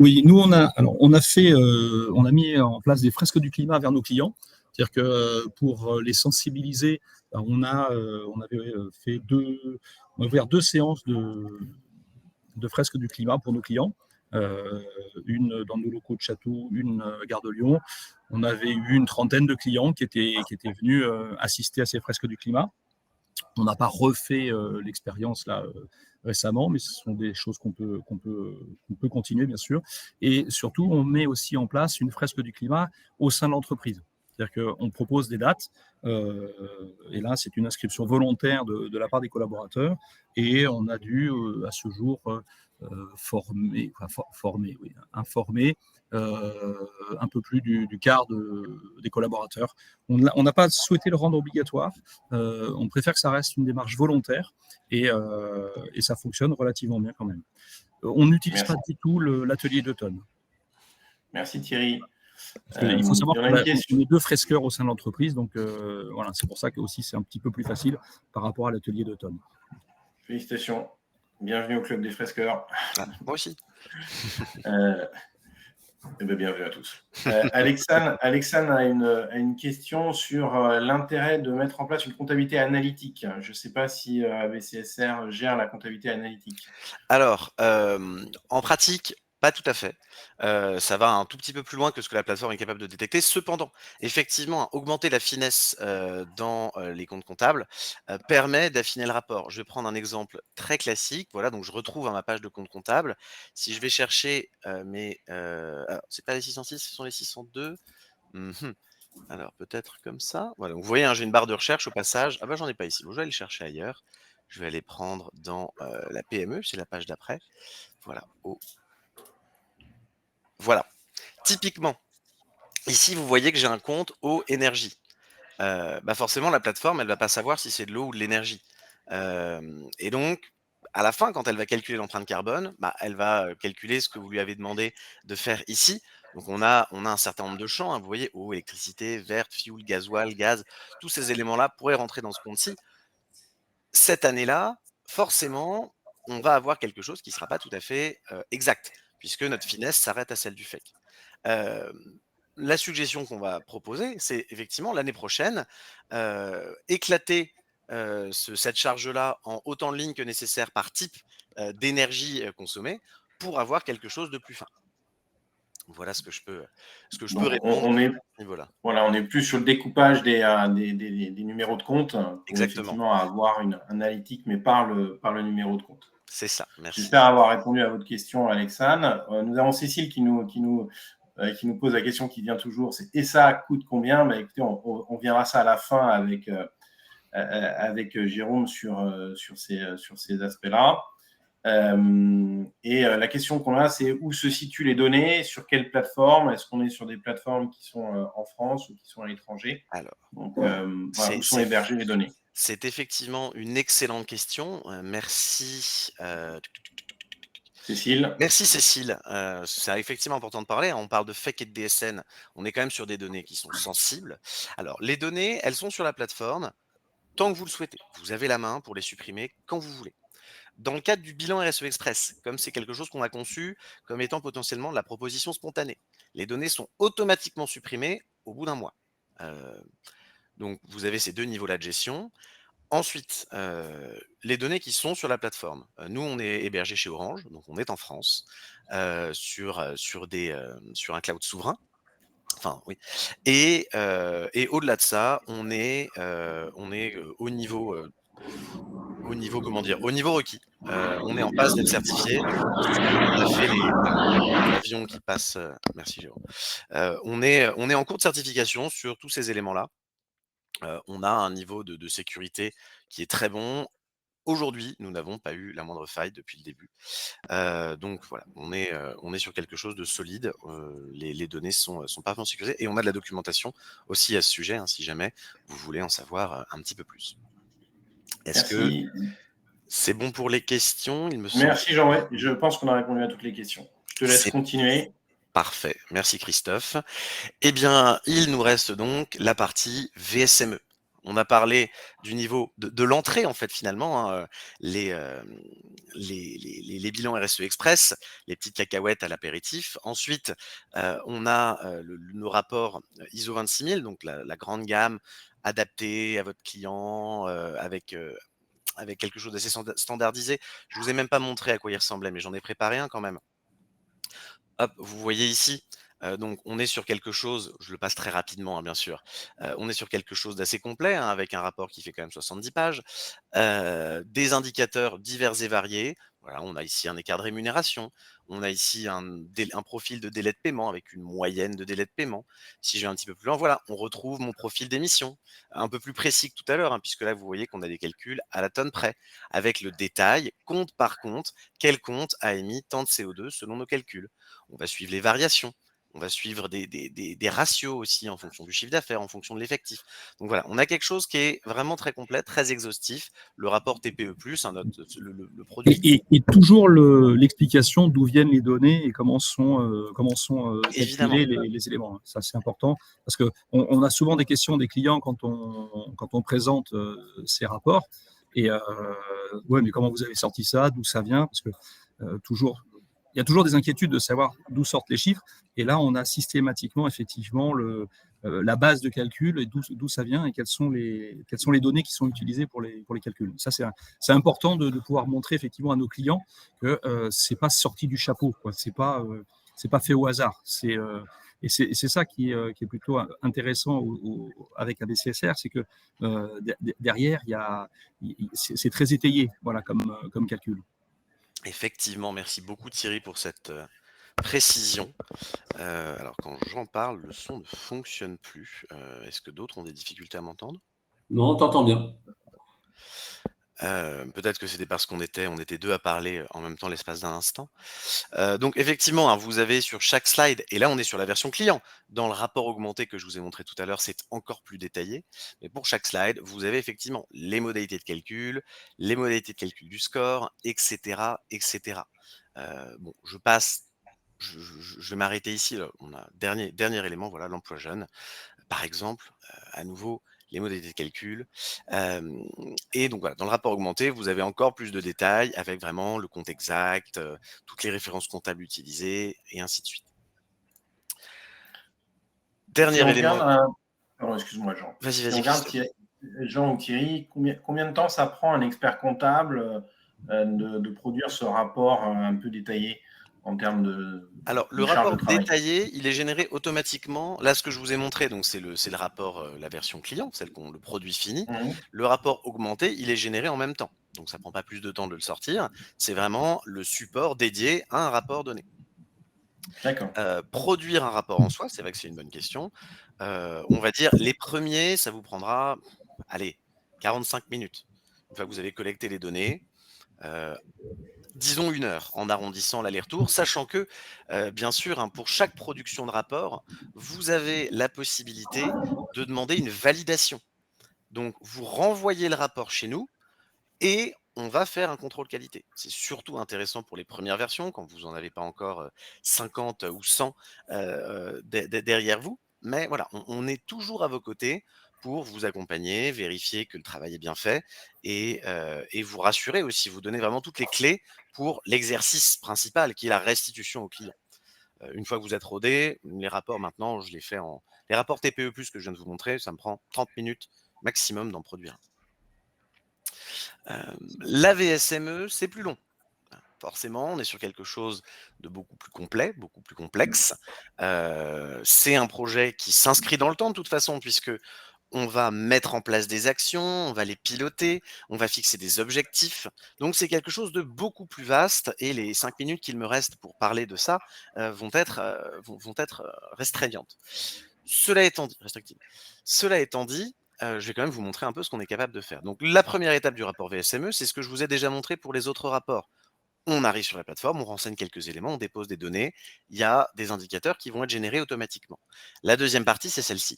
Oui, nous on a mis en place des fresques du climat vers nos clients. C'est-à-dire que pour les sensibiliser, on avait ouvert 2 séances de fresques du climat pour nos clients. Une dans nos locaux de Château, une gare de Lyon. On avait eu une trentaine de clients qui étaient venus assister à ces fresques du climat. On n'a pas refait l'expérience là récemment, mais ce sont des choses qu'on peut continuer, bien sûr. Et surtout, on met aussi en place une fresque du climat au sein de l'entreprise. C'est-à-dire qu'on propose des dates, et là, c'est une inscription volontaire de la part des collaborateurs, et on a dû, à ce jour, informer un peu plus du quart des collaborateurs. On n'a pas souhaité le rendre obligatoire. On préfère que ça reste une démarche volontaire, et ça fonctionne relativement bien quand même. On n'utilise pas du tout l'atelier d'automne. Merci Thierry. Il faut savoir qu'on est 2 fresqueurs au sein de l'entreprise, donc voilà, c'est pour ça que aussi c'est un petit peu plus facile par rapport à l'atelier d'automne. Félicitations. Bienvenue au club des fresqueurs. Moi aussi. Bienvenue à tous. Alexandre a une question sur l'intérêt de mettre en place une comptabilité analytique. Je ne sais pas si ABCSR gère la comptabilité analytique. Alors, en pratique, pas tout à fait. Ça va un tout petit peu plus loin que ce que la plateforme est capable de détecter. Cependant, effectivement, augmenter la finesse dans les comptes comptables permet d'affiner le rapport. Je vais prendre un exemple très classique. Voilà, donc je retrouve ma page de compte comptable. Si je vais chercher alors, c'est pas les 606, ce sont les 602. Alors, peut-être comme ça. Voilà, donc vous voyez, j'ai une barre de recherche au passage. Ah ben, j'en ai pas ici. Bon, je vais aller chercher ailleurs. Je vais aller prendre dans la PME, c'est la page d'après. Voilà. Voilà. Typiquement, ici, vous voyez que j'ai un compte eau énergie. Forcément, la plateforme, elle ne va pas savoir si c'est de l'eau ou de l'énergie. Et donc, à la fin, quand elle va calculer l'empreinte carbone, elle va calculer ce que vous lui avez demandé de faire ici. Donc, on a un certain nombre de champs. Vous voyez, eau, électricité, verte, fuel, gasoil, gaz. Tous ces éléments-là pourraient rentrer dans ce compte-ci. Cette année-là, forcément, on va avoir quelque chose qui ne sera pas tout à fait exact, puisque notre finesse s'arrête à celle du fake. La suggestion qu'on va proposer, c'est effectivement l'année prochaine, éclater cette charge-là en autant de lignes que nécessaire par type d'énergie consommée pour avoir quelque chose de plus fin. Voilà ce que je peux répondre à ce niveau-là. Voilà, on est plus sur le découpage des numéros de compte pour effectivement avoir une analytique, mais par le numéro de compte. C'est ça, merci. J'espère avoir répondu à votre question, Alexandre. Nous avons Cécile qui nous pose la question qui vient toujours, c'est « Et ça coûte combien ?» Écoutez, on verra ça à la fin avec Jérôme sur ces aspects-là. Et la question qu'on a, c'est où se situent les données, sur quelle plateforme? Est-ce qu'on est sur des plateformes qui sont en France ou qui sont à l'étranger? Alors, donc, où sont hébergées les données? C'est effectivement une excellente question. Merci. Cécile. Merci Cécile. C'est effectivement important de parler. On parle de fake et de DSN. On est quand même sur des données qui sont sensibles. Alors, les données, elles sont sur la plateforme tant que vous le souhaitez. Vous avez la main pour les supprimer quand vous voulez. Dans le cadre du bilan RSE Express, comme c'est quelque chose qu'on a conçu comme étant potentiellement de la proposition spontanée, les données sont automatiquement supprimées au bout d'un mois. Donc, vous avez ces 2 niveaux-là de gestion. Ensuite, les données qui sont sur la plateforme. Nous, on est hébergé chez Orange, donc on est en France, sur un cloud souverain. Enfin, oui. Et au-delà de ça, on est au niveau requis. On est en passe d'être certifié. On a fait les avions qui passent. Merci Jérôme. On est en cours de certification sur tous ces éléments-là. On a un niveau de sécurité qui est très bon. Aujourd'hui, nous n'avons pas eu la moindre faille depuis le début. Donc voilà, on est sur quelque chose de solide. Les données sont parfaitement sécurisées et on a de la documentation aussi à ce sujet, si jamais vous voulez en savoir un petit peu plus. Est-ce que c'est bon pour les questions? Merci Jean, je pense qu'on a répondu à toutes les questions. Je te laisse continuer. Parfait, merci Christophe. Eh bien, il nous reste donc la partie VSME. On a parlé du niveau de l'entrée, en fait, finalement, hein, les, les bilans RSE Express, les petites cacahuètes à l'apéritif. Ensuite, on a nos rapports ISO 26000, donc la grande gamme adaptée à votre client, avec quelque chose d'assez standardisé. Je vous ai même pas montré à quoi il ressemblait, mais j'en ai préparé un quand même. Hop, vous voyez ici, donc on est sur quelque chose, je le passe très rapidement, hein, bien sûr. On est sur quelque chose d'assez complet, hein, avec un rapport qui fait quand même 70 pages. Des indicateurs divers et variés. Voilà, on a ici un écart de rémunération, on a ici un profil de délai de paiement avec une moyenne de délai de paiement. Si je vais un petit peu plus loin, voilà, on retrouve mon profil d'émission, un peu plus précis que tout à l'heure, hein, puisque là, vous voyez qu'on a des calculs à la tonne près, avec le détail, compte par compte, quel compte a émis tant de CO2 selon nos calculs. On va suivre les variations, on va suivre des ratios aussi en fonction du chiffre d'affaires, en fonction de l'effectif. Donc voilà, on a quelque chose qui est vraiment très complet, très exhaustif. Le rapport TPE+, hein, le produit. Et toujours l'explication d'où viennent les données et comment sont Évidemment. calculés les éléments, hein. Ça, c'est important parce qu'on a souvent des questions des clients quand on présente ces rapports. Et ouais, mais comment vous avez sorti ça? D'où ça vient? Parce que toujours, il y a toujours des inquiétudes de savoir d'où sortent les chiffres. Et là, on a systématiquement, effectivement, la base de calcul et d'où ça vient et quelles sont les données qui sont utilisées pour les calculs. Ça, c'est important de pouvoir montrer effectivement à nos clients que c'est pas sorti du chapeau, quoi. C'est pas fait au hasard. Et c'est ça qui est plutôt intéressant avec ABCSR, c'est que derrière, c'est très étayé, voilà, comme calcul. Effectivement, merci beaucoup Thierry pour cette précision. Alors quand j'en parle, le son ne fonctionne plus. Est-ce que d'autres ont des difficultés à m'entendre? Non, on t'entend bien. Peut-être que c'était parce qu'on était 2 à parler en même temps l'espace d'un instant. Donc effectivement, hein, vous avez sur chaque slide, et là on est sur la version client. Dans le rapport augmenté que je vous ai montré tout à l'heure, c'est encore plus détaillé. Mais pour chaque slide, vous avez effectivement les modalités de calcul, les modalités de calcul du score, et cetera, et cetera. Bon, je vais m'arrêter ici, là. On a dernier élément, voilà, l'emploi jeune. Par exemple, à nouveau, les modalités de calcul. Et donc voilà, dans le rapport augmenté, vous avez encore plus de détails avec vraiment le compte exact, toutes les références comptables utilisées et ainsi de suite. Si Dernier on élément. regarde, pardon, excuse-moi Jean. Vas-y, Si vas-y, on regarde Christophe. Jean ou Thierry, combien de temps ça prend un expert comptable de produire ce rapport un peu détaillé en termes Alors, le de charge de rapport travail? détaillé, il est généré automatiquement. Là, ce que je vous ai montré, donc c'est le rapport, la version client, le produit fini. Mhm. Le rapport augmenté, il est généré en même temps. Donc, ça prend pas plus de temps de le sortir. C'est vraiment le support dédié à un rapport donné. D'accord. Produire un rapport en soi, c'est vrai que c'est une bonne question. On va dire les premiers, ça vous prendra, allez, 45 minutes. Une fois que vous avez collecté les données, heu, disons 1 heure en arrondissant l'aller-retour, sachant que, bien sûr, hein, pour chaque production de rapport, vous avez la possibilité de demander une validation. Donc vous renvoyez le rapport chez nous et on va faire un contrôle qualité. C'est surtout intéressant pour les premières versions, quand vous en avez pas encore, 50 ou 100 derrière vous. Mais voilà, on est toujours à vos côtés pour vous accompagner, vérifier que le travail est bien fait et vous rassurer aussi, vous donner vraiment toutes les clés pour l'exercice principal qui est la restitution au client. Une fois que vous êtes rodé, les rapports maintenant, je les fais en les rapports TPE+ que je viens de vous montrer, ça me prend 30 minutes maximum d'en produire un. La VSME, c'est plus long. Forcément, on est sur quelque chose de beaucoup plus complet, beaucoup plus complexe. C'est un projet qui s'inscrit dans le temps de toute façon, puisque on va mettre en place des actions, on va les piloter, on va fixer des objectifs. Donc c'est quelque chose de beaucoup plus vaste et les 5 minutes qu'il me reste pour parler de ça, vont être restreignantes. Cela étant dit restrictives. Cela étant dit, je vais quand même vous montrer un peu ce qu'on est capable de faire. Donc la première étape du rapport VSME, c'est ce que je vous ai déjà montré pour les autres rapports. On arrive sur la plateforme, on renseigne quelques éléments, on dépose des données, il y a des indicateurs qui vont être générés automatiquement. La deuxième partie, c'est celle-ci.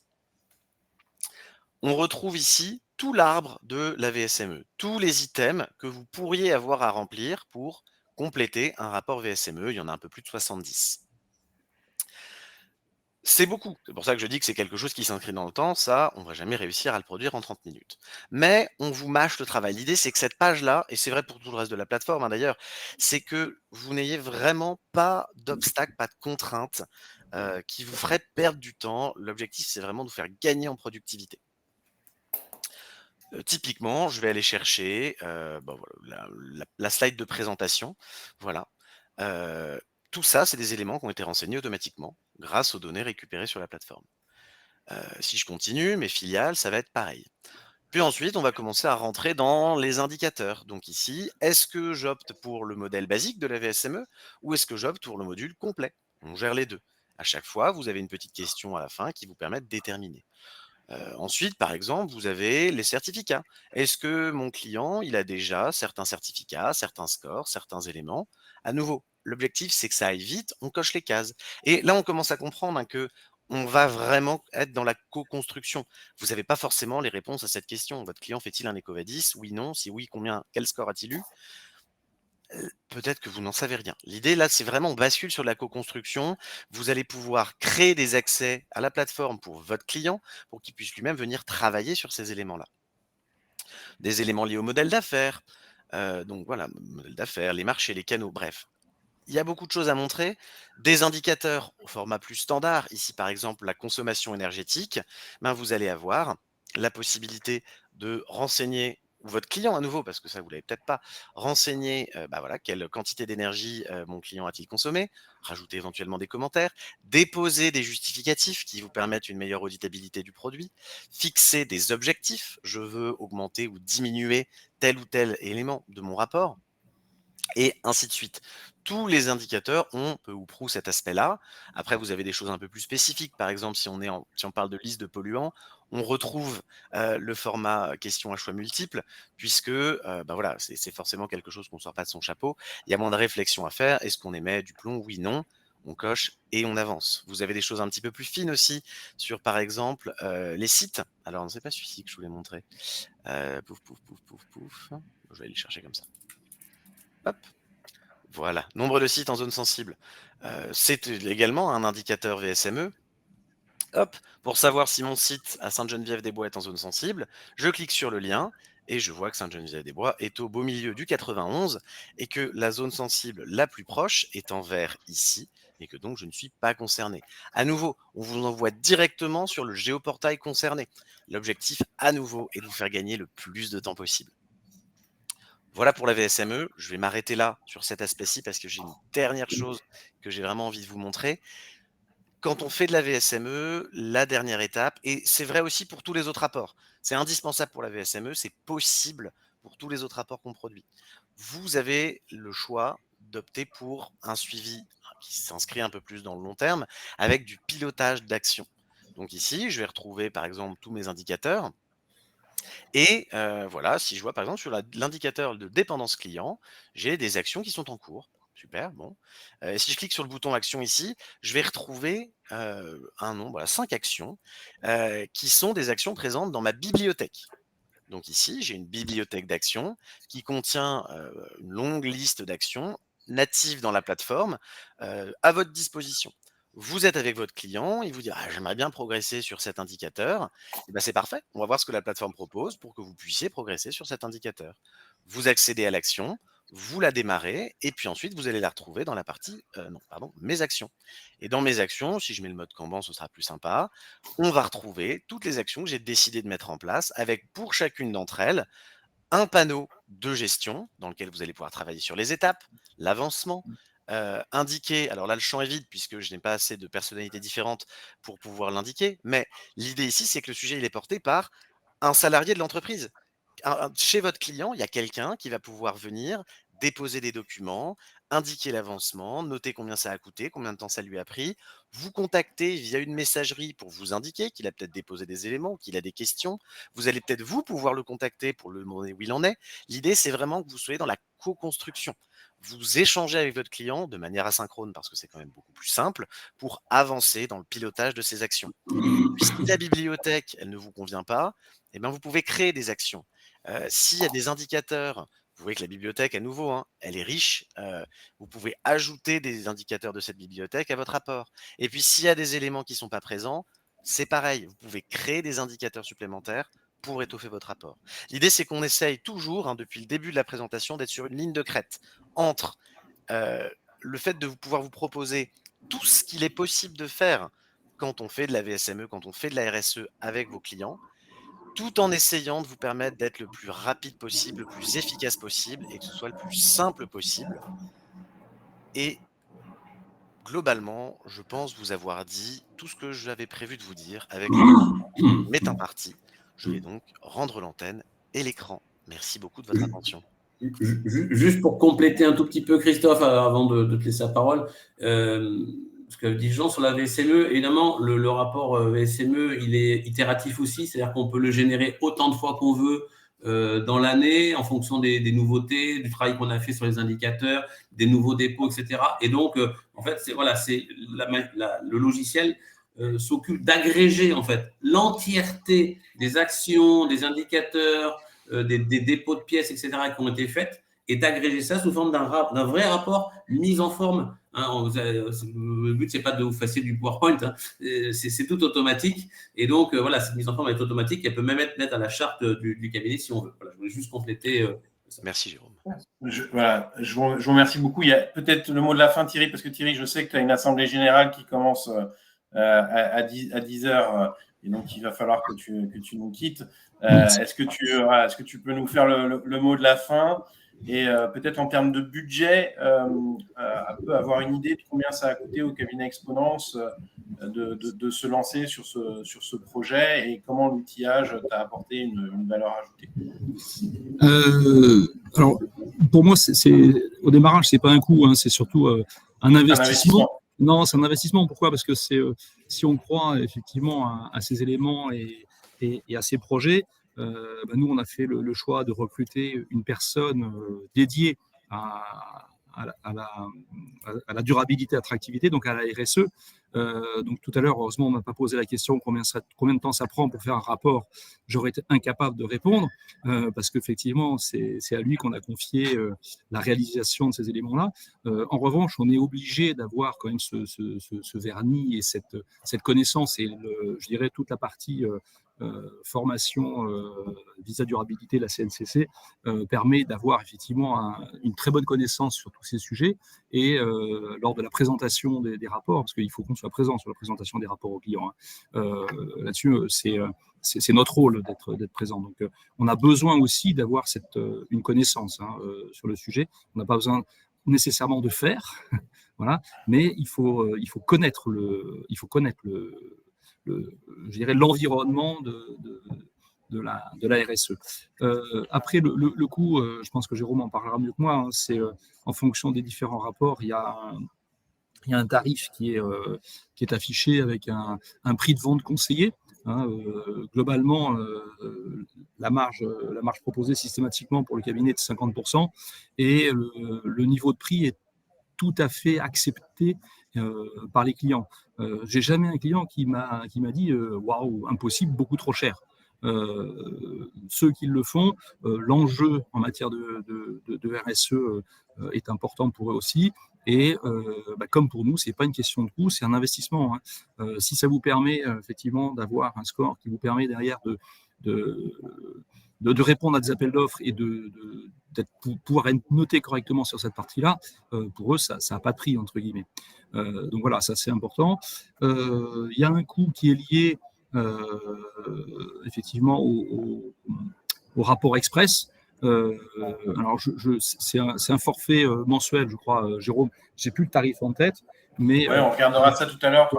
On retrouve ici tout l'arbre de la VSME, tous les items que vous pourriez avoir à remplir pour compléter un rapport VSME. Il y en a un peu plus de 70. C'est beaucoup. C'est pour ça que je dis que c'est quelque chose qui s'inscrit dans le temps. Ça, on va jamais réussir à le produire en 30 minutes. Mais on vous mâche le travail. L'idée, c'est que cette page-là, et c'est vrai pour tout le reste de la plateforme, hein, d'ailleurs, c'est que vous n'ayez vraiment pas d'obstacles, pas de contraintes qui vous feraient perdre du temps. L'objectif, c'est vraiment de vous faire gagner en productivité. Typiquement, je vais aller chercher, bah, voilà, la slide de présentation. Voilà. Heu, Tout ça, c'est des éléments qui ont été renseignés automatiquement grâce aux données récupérées sur la plateforme. Si je continue, mes filiales, ça va être pareil. Puis ensuite, on va commencer à rentrer dans les indicateurs. Donc ici, est-ce que j'opte pour le modèle basique de la VSME ou est-ce que j'opte pour le module complet? On gère les 2. À chaque fois, vous avez une petite question à la fin qui vous permet de déterminer. Ensuite, par exemple, vous avez les certificats. Est-ce que mon client, il a déjà certains certificats, certains scores, certains éléments? À nouveau, l'objectif, c'est que ça aille vite, on coche les cases. Et là, on commence à comprendre, hein, que on va vraiment être dans la co-construction. Vous n'avez pas forcément les réponses à cette question. Votre client fait-il un EcoVadis? Oui, non. Si oui, combien? Quel score a-t-il eu? Peut-être que vous n'en savez rien. L'idée là, c'est vraiment on bascule sur la co-construction. Vous allez pouvoir créer des accès à la plateforme pour votre client, pour qu'il puisse lui-même venir travailler sur ces éléments-là. Des éléments liés au modèle d'affaires, donc voilà, modèle d'affaires, les marchés, les canaux, bref. Il y a beaucoup de choses à montrer. Des indicateurs au format plus standard, ici par exemple la consommation énergétique, ben, vous allez avoir la possibilité de renseigner ou votre client à nouveau, parce que ça vous l'avez peut-être pas, renseigner bah voilà, quelle quantité d'énergie mon client a-t-il consommé, rajouter éventuellement des commentaires, déposer des justificatifs qui vous permettent une meilleure auditabilité du produit, fixer des objectifs, je veux augmenter ou diminuer tel ou tel élément de mon rapport, et ainsi de suite. Tous les indicateurs ont peu ou prou cet aspect-là. Après, vous avez des choses un peu plus spécifiques. Par exemple, si on parle de liste de polluants, on retrouve le format question à choix multiples, puisque bah voilà, c'est forcément quelque chose qu'on ne sort pas de son chapeau. Il y a moins de réflexion à faire. Est-ce qu'on émet du plomb? Oui, non. On coche et on avance. Vous avez des choses un petit peu plus fines aussi sur, par exemple, les sites. Alors, c'est pas celui-ci que je voulais montrer. Pouf, pouf, pouf, pouf, pouf. Je vais aller le chercher comme ça. Hop. Voilà, nombre de sites en zone sensible. C'est également un indicateur VSME. Hop, pour savoir si mon site à Sainte-Geneviève-des-Bois est en zone sensible, je clique sur le lien et je vois que Sainte-Geneviève-des-Bois est au beau milieu du 91 et que la zone sensible la plus proche est en vert ici et que donc je ne suis pas concerné. À nouveau, on vous envoie directement sur le géoportail concerné. L'objectif, à nouveau, est de vous faire gagner le plus de temps possible. Voilà pour la VSME. Je vais m'arrêter là sur cet aspect-ci parce que j'ai une dernière chose que j'ai vraiment envie de vous montrer. Quand on fait de la VSME, la dernière étape, et c'est vrai aussi pour tous les autres rapports, c'est indispensable pour la VSME, c'est possible pour tous les autres rapports qu'on produit. Vous avez le choix d'opter pour un suivi qui s'inscrit un peu plus dans le long terme avec du pilotage d'action. Donc ici, je vais retrouver par exemple tous mes indicateurs. Et voilà, si je vois par exemple sur l'indicateur de dépendance client, j'ai des actions qui sont en cours. Super, bon. Si je clique sur le bouton action ici, je vais retrouver un nombre, voilà, 5 actions qui sont des actions présentes dans ma bibliothèque. Donc ici, j'ai une bibliothèque d'actions qui contient une longue liste d'actions natives dans la plateforme à votre disposition. Vous êtes avec votre client, il vous dit ah, j'aimerais bien progresser sur cet indicateur. Et ben, c'est parfait. On va voir ce que la plateforme propose pour que vous puissiez progresser sur cet indicateur. Vous accédez à l'action, vous la démarrez et puis ensuite vous allez la retrouver dans la partie non, pardon, mes actions. Et dans mes actions, si je mets le mode Kanban, ce sera plus sympa. On va retrouver toutes les actions que j'ai décidé de mettre en place avec pour chacune d'entre elles un panneau de gestion dans lequel vous allez pouvoir travailler sur les étapes, l'avancement, indiquer, alors là le champ est vide puisque je n'ai pas assez de personnalités différentes pour pouvoir l'indiquer, mais l'idée ici c'est que le sujet il est porté par un salarié de l'entreprise. Chez votre client, il y a quelqu'un qui va pouvoir venir déposer des documents, indiquer l'avancement, noter combien ça a coûté, combien de temps ça lui a pris, vous contacter via une messagerie pour vous indiquer qu'il a peut-être déposé des éléments, qu'il a des questions. Vous allez peut-être vous pouvoir le contacter pour le demander où il en est. L'idée, c'est vraiment que vous soyez dans la co-construction. Vous échangez avec votre client de manière asynchrone parce que c'est quand même beaucoup plus simple pour avancer dans le pilotage de ses actions. Puis si la bibliothèque, elle ne vous convient pas, eh ben, vous pouvez créer des actions. S'il y a des indicateurs, Vous voyez que la bibliothèque, à nouveau, hein, elle est riche. Vous pouvez ajouter des indicateurs de cette bibliothèque à votre rapport. Et puis, s'il y a des éléments qui ne sont pas présents, c'est pareil. Vous pouvez créer des indicateurs supplémentaires pour étoffer votre rapport. L'idée, c'est qu'on essaye toujours, hein, depuis le début de la présentation, d'être sur une ligne de crête entre le fait de pouvoir vous proposer tout ce qu'il est possible de faire quand on fait de la VSME, quand on fait de la RSE avec vos clients, tout en essayant de vous permettre d'être le plus rapide possible, le plus efficace possible et que ce soit le plus simple possible. Et globalement, je pense vous avoir dit tout ce que j'avais prévu de vous dire avec le temps qui m'est imparti. Je vais donc rendre l'antenne et l'écran. Merci beaucoup de votre attention. Juste pour compléter un tout petit peu, Christophe, avant de te laisser la parole, ce que dit Jean sur la VSME, évidemment, le rapport VSME, il est itératif aussi, c'est-à-dire qu'on peut le générer autant de fois qu'on veut dans l'année, en fonction des nouveautés, du travail qu'on a fait sur les indicateurs, des nouveaux dépôts, etc. Et donc, en fait, le logiciel s'occupe d'agréger en fait l'entièreté des actions, des indicateurs, des dépôts de pièces, etc., qui ont été faites, et d'agréger ça sous forme d'un vrai rapport mis en forme. Hein, le but, ce n'est pas de vous faire du PowerPoint, hein, c'est tout automatique. Et donc, voilà, cette mise en forme est automatique. Elle peut même être mise à la charte du cabinet si on veut. Voilà, je voulais juste compléter. Ça. Merci, Jérôme. Je vous remercie beaucoup. Il y a peut-être le mot de la fin, Thierry, parce que Thierry, je sais que tu as une assemblée générale qui commence à 10 heures, et donc il va falloir que tu nous quittes. Est-ce que tu peux nous faire le mot de la fin et peut-être en termes de budget, un peu avoir une idée de combien ça a coûté au cabinet Exponence de se lancer sur ce projet et comment l'outillage t'a apporté une valeur ajoutée? Alors, pour moi, au démarrage, c'est pas un coût, hein, c'est surtout un investissement. Non, c'est un investissement. Pourquoi? Parce que si on croit effectivement à ces éléments et à ces projets, nous, on a fait le choix de recruter une personne dédiée à la durabilité, attractivité, donc à la RSE. Donc tout à l'heure, heureusement, on m'a pas posé la question combien de temps ça prend pour faire un rapport. J'aurais été incapable de répondre parce qu'effectivement, c'est à lui qu'on a confié la réalisation de ces éléments-là. En revanche, on est obligé d'avoir quand même ce vernis et cette connaissance et je dirais toute la partie formation visa durabilité, la CNCC, permet d'avoir effectivement une très bonne connaissance sur tous ces sujets et lors de la présentation des rapports, parce qu'il faut qu'on soit présent sur la présentation des rapports aux clients. Hein. Là-dessus, c'est notre rôle d'être présent. Donc, on a besoin aussi d'avoir une connaissance sur le sujet. On n'a pas besoin nécessairement de faire, voilà, mais il faut connaître je dirais l'environnement de la RSE. Après, le coût, je pense que Jérôme en parlera mieux que moi, hein, c'est en fonction des différents rapports, il y a un tarif qui est affiché avec un prix de vente conseillé. Hein, globalement, la marge proposée systématiquement pour le cabinet est de 50% et le niveau de prix est tout à fait accepté par les clients. J'ai jamais un client qui m'a dit waouh, impossible, beaucoup trop cher. Ceux qui le font, l'enjeu en matière de RSE est important pour eux aussi. Et comme pour nous, c'est pas une question de coût, c'est un investissement. Hein. Si ça vous permet effectivement d'avoir un score qui vous permet derrière de répondre à des appels d'offres et de pouvoir être noté correctement sur cette partie-là, pour eux, ça n'a pas de prix, entre guillemets. Donc voilà, ça c'est important. Il y a un coût qui est lié effectivement au rapport express. Alors, c'est un forfait mensuel, je crois, Jérôme. J'ai plus le tarif en tête, mais on regardera ça tout à l'heure.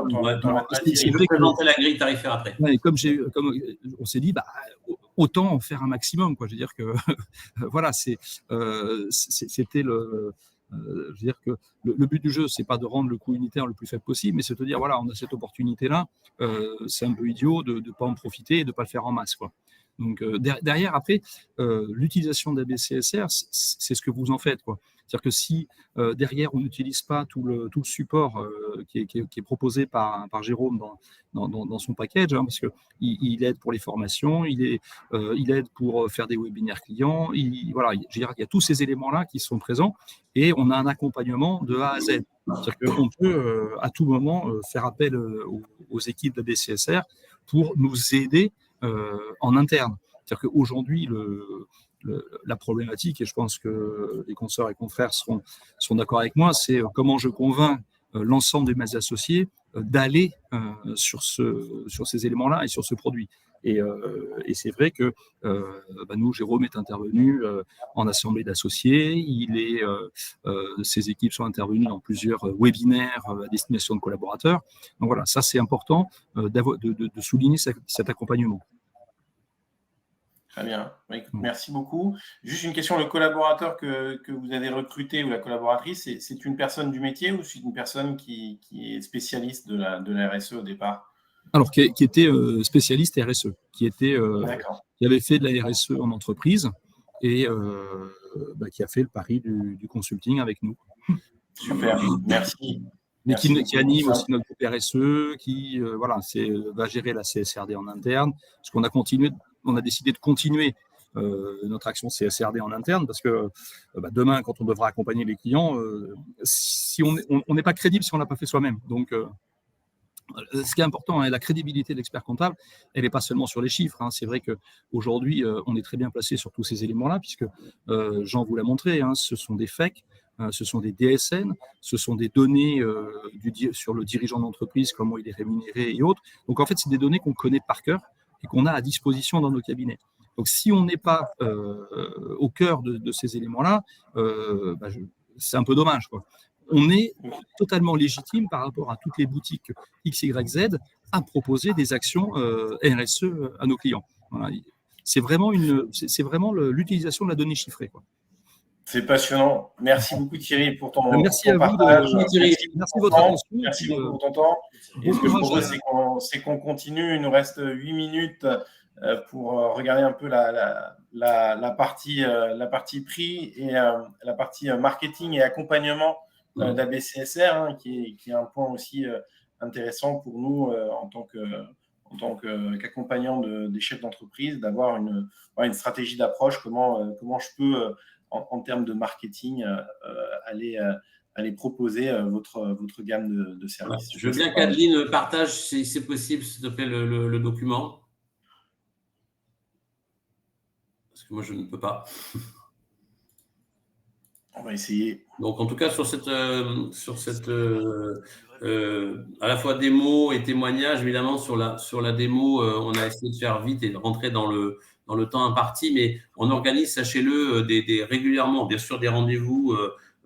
C'est vrai que présenter la grille tarifaire après. Ouais, comme on s'est dit, autant en faire un maximum, quoi. Je veux dire que voilà, c'était je veux dire que le but du jeu, c'est pas de rendre le coût unitaire le plus faible possible, mais c'est de dire voilà, on a cette opportunité-là, c'est un peu idiot de ne pas en profiter et de ne pas le faire en masse, quoi. Donc derrière, après, l'utilisation d'ABCSR, c'est ce que vous en faites, quoi. C'est-à-dire que si derrière on n'utilise pas tout le support qui est proposé par Jérôme dans son package, hein, parce qu'il aide pour les formations, il aide pour faire des webinaires clients, voilà, je veux dire, il y a tous ces éléments-là qui sont présents et on a un accompagnement de A à Z. C'est-à-dire qu'on peut à tout moment faire appel aux équipes de BCSR pour nous aider en interne. C'est-à-dire qu'aujourd'hui, la problématique, et je pense que les consoeurs et confrères sont d'accord avec moi, c'est comment je convainc l'ensemble de mes associés d'aller sur ces éléments-là et sur ce produit. Et c'est vrai que nous, Jérôme est intervenu en assemblée d'associés, ses équipes sont intervenues dans plusieurs webinaires à destination de collaborateurs. Donc voilà, ça c'est important de souligner cet accompagnement. Très bien. Merci beaucoup. Juste une question, le collaborateur que vous avez recruté ou la collaboratrice, c'est une personne du métier ou c'est une personne qui est spécialiste de la RSE au départ? Alors, qui était spécialiste RSE, qui avait fait de la RSE en entreprise et qui a fait le pari du consulting avec nous. Super, merci. Mais qui anime aussi notre groupe RSE, qui va gérer la CSRD en interne. Parce qu'on a décidé de continuer notre action CSRD en interne, parce que demain, quand on devra accompagner les clients, si on n'est pas crédible si on ne l'a pas fait soi-même. Donc, ce qui est important, hein, la crédibilité de l'expert comptable, elle n'est pas seulement sur les chiffres. Hein. C'est vrai qu'aujourd'hui, on est très bien placé sur tous ces éléments-là, puisque Jean vous l'a montré, hein, ce sont des FEC, ce sont des DSN, ce sont des données sur le dirigeant d'entreprise, comment il est rémunéré et autres. Donc en fait, c'est des données qu'on connaît par cœur et qu'on a à disposition dans nos cabinets. Donc si on n'est pas au cœur de ces éléments-là, c'est un peu dommage, quoi. On est totalement légitime par rapport à toutes les boutiques XYZ à proposer des actions RSE à nos clients. Voilà. C'est vraiment l'utilisation de la donnée chiffrée, quoi. C'est passionnant. Merci beaucoup Thierry pour ton merci à partage. vous merci de votre attention. Merci beaucoup pour ton temps. Et ce que je propose, c'est qu'on continue. Il nous reste 8 minutes pour regarder un peu la partie prix et la partie marketing et accompagnement d'ABCSR, hein, qui est un point aussi intéressant pour nous en tant qu'accompagnant des chefs d'entreprise, d'avoir une stratégie d'approche, comment je peux, en termes de marketing, aller proposer votre gamme de services. Je veux bien qu'Adeline partage, si c'est possible, s'il te plaît, le document. Parce que moi, je ne peux pas. On va essayer. Donc, en tout cas, sur cette à la fois démo et témoignage, évidemment, sur la démo, on a essayé de faire vite et de rentrer dans le temps imparti, mais on organise, sachez-le, régulièrement, bien sûr, des rendez-vous,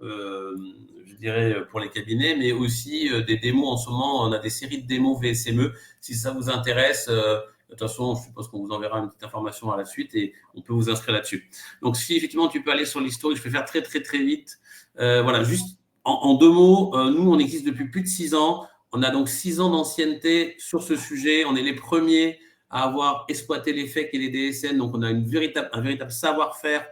je dirais, pour les cabinets, mais aussi des démos. En ce moment, on a des séries de démos VSME. Si ça vous intéresse, de toute façon, je suppose qu'on vous enverra une petite information à la suite et on peut vous inscrire là-dessus. Donc, si effectivement, tu peux aller sur l'historique, je vais faire très, très, très vite. Voilà, juste en 2 mots, nous, on existe depuis plus de 6 ans. On a donc 6 ans d'ancienneté sur ce sujet. On est les premiers à avoir exploité les FEC et les DSN. Donc, on a un véritable savoir-faire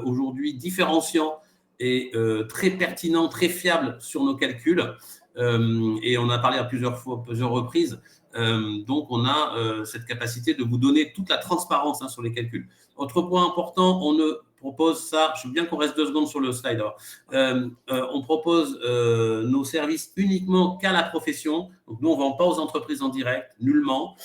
aujourd'hui différenciant et très pertinent, très fiable sur nos calculs. Et on a parlé à plusieurs reprises. Donc, on a cette capacité de vous donner toute la transparence sur les calculs. Autre point important, on ne propose ça, je veux bien qu'on reste 2 secondes sur le slide. On propose nos services uniquement qu'à la profession. Donc, nous, on ne vend pas aux entreprises en direct, nullement.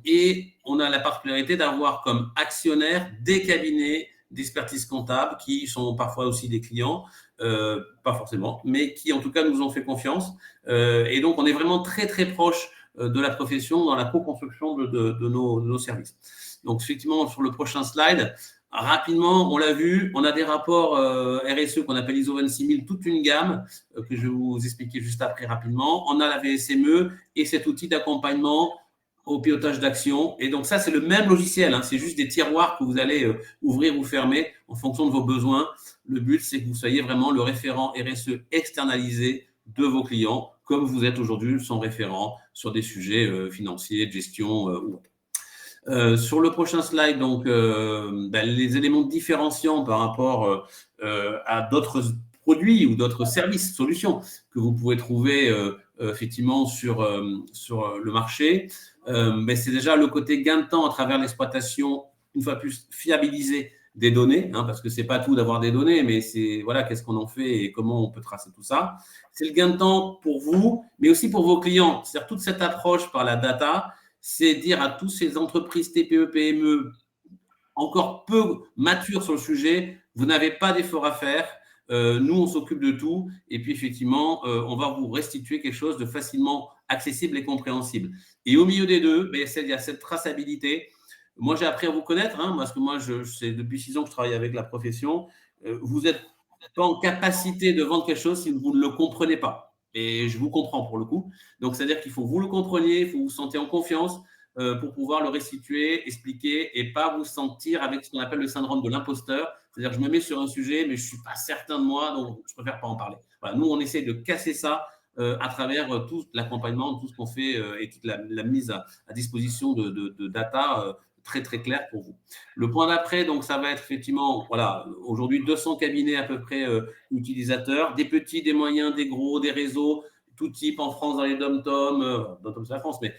Et on a la particularité d'avoir comme actionnaires des cabinets d'expertise comptable qui sont parfois aussi des clients, pas forcément, mais qui en tout cas nous ont fait confiance. Et donc, on est vraiment très, très proche de la profession dans la co-construction de nos services. Donc, effectivement, sur le prochain slide, rapidement, on l'a vu, on a des rapports RSE qu'on appelle ISO 26000, toute une gamme que je vais vous expliquer juste après rapidement. On a la VSME et cet outil d'accompagnement au pilotage d'action. Et donc, ça, c'est le même logiciel. C'est juste des tiroirs que vous allez ouvrir ou fermer en fonction de vos besoins. Le but, c'est que vous soyez vraiment le référent RSE externalisé de vos clients, comme vous êtes aujourd'hui son référent sur des sujets financiers, de gestion ou autre. Sur le prochain slide, donc, les éléments différenciants par rapport à d'autres produits ou d'autres services, solutions que vous pouvez trouver effectivement sur le marché. C'est déjà le côté gain de temps à travers l'exploitation, une fois plus fiabilisée des données, parce que c'est pas tout d'avoir des données, mais c'est voilà, qu'est-ce qu'on en fait et comment on peut tracer tout ça. C'est le gain de temps pour vous, mais aussi pour vos clients. C'est-à-dire toute cette approche par la data, c'est dire à toutes ces entreprises TPE, PME encore peu matures sur le sujet, vous n'avez pas d'effort à faire. Nous, on s'occupe de tout. Et puis, effectivement, on va vous restituer quelque chose de facilement accessible et compréhensible. Et au milieu des deux, il y a cette traçabilité. Moi, j'ai appris à vous connaître, parce que moi, c'est depuis 6 ans que je travaille avec la profession. Vous n'êtes pas en capacité de vendre quelque chose si vous ne le comprenez pas. Et je vous comprends pour le coup. Donc, c'est-à-dire qu'il faut que vous le compreniez, il faut vous sentir en confiance pour pouvoir le restituer, expliquer et pas vous sentir avec ce qu'on appelle le syndrome de l'imposteur. C'est-à-dire que je me mets sur un sujet, mais je ne suis pas certain de moi, donc je préfère pas en parler. Voilà, nous, on essaie de casser ça à travers tout l'accompagnement, tout ce qu'on fait et toute la mise à disposition de data très, très clair pour vous. Le point d'après, donc, ça va être effectivement, voilà, aujourd'hui 200 cabinets à peu près utilisateurs, des petits, des moyens, des gros, des réseaux, tout type en France, dans les dom-tom, c'est la France, mais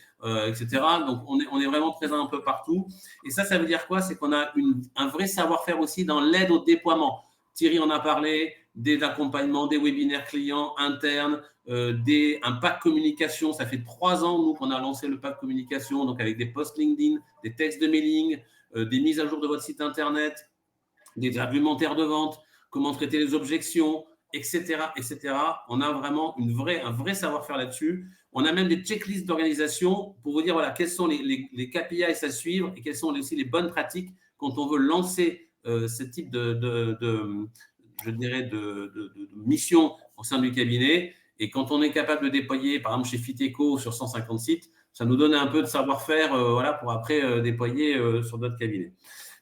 etc. Donc, on est vraiment présent un peu partout. Et ça veut dire quoi? C'est qu'on a un vrai savoir-faire aussi dans l'aide au déploiement. Thierry en a parlé, des accompagnements, des webinaires clients internes, un pack communication. Ça fait 3 ans, nous, qu'on a lancé le pack communication, donc avec des posts LinkedIn, des textes de mailing, des mises à jour de votre site internet, des argumentaires de vente, comment traiter les objections, etc., etc. On a vraiment un vrai savoir-faire là-dessus. On a même des checklists d'organisation pour vous dire voilà, quels sont les KPIs à suivre et quelles sont aussi les bonnes pratiques quand on veut lancer ce type de mission au sein du cabinet. Et quand on est capable de déployer, par exemple chez Fiteco sur 150 sites, ça nous donne un peu de savoir-faire pour après déployer sur d'autres cabinets.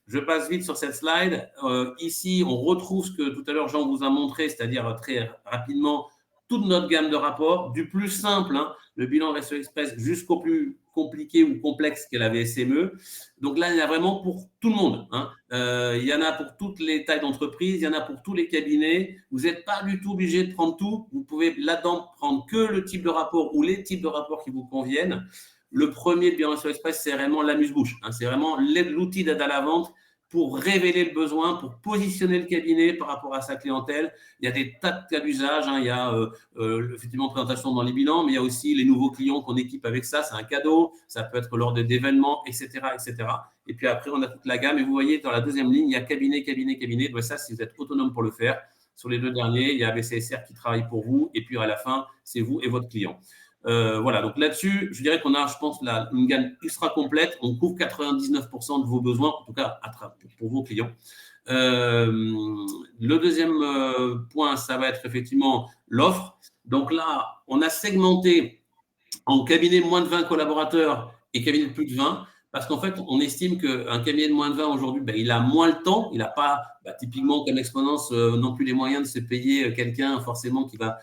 Je passe vite sur cette slide. Ici, on retrouve ce que tout à l'heure Jean vous a montré, c'est-à-dire très rapidement toute notre gamme de rapports, du plus simple, le bilan RSE Express, jusqu'au plus compliqué ou complexe qu'est la VSME. Donc là, il y en a vraiment pour tout le monde. Il y en a pour toutes les tailles d'entreprise, il y en a pour tous les cabinets. Vous n'êtes pas du tout obligé de prendre tout. Vous pouvez là-dedans prendre que le type de rapport ou les types de rapports qui vous conviennent. Le premier de Bilan RSE Express, c'est vraiment l'amuse-bouche. C'est vraiment l'outil d'aide à la vente pour révéler le besoin, pour positionner le cabinet par rapport à sa clientèle. Il y a des tas de cas d'usage. Il y a effectivement présentation dans les bilans, mais il y a aussi les nouveaux clients qu'on équipe avec ça. C'est un cadeau. Ça peut être lors d'événements, etc., etc. Et puis après, on a toute la gamme. Et vous voyez, dans la deuxième ligne, il y a cabinet, cabinet, cabinet. Donc ça, si vous êtes autonome pour le faire. Sur les 2 derniers, il y a ABCSR qui travaille pour vous. Et puis à la fin, c'est vous et votre client. Voilà, donc là-dessus, je dirais qu'on a, je pense, une gamme ultra complète. On couvre 99% de vos besoins, en tout cas pour vos clients. Le deuxième point, ça va être effectivement l'offre. Donc là, on a segmenté en cabinet moins de 20 collaborateurs et cabinet de plus de 20. Parce qu'en fait, on estime qu'un cabinet de moins de 20 aujourd'hui, il a moins le temps. Il n'a pas, typiquement, comme Exponence, non plus les moyens de se payer quelqu'un forcément qui va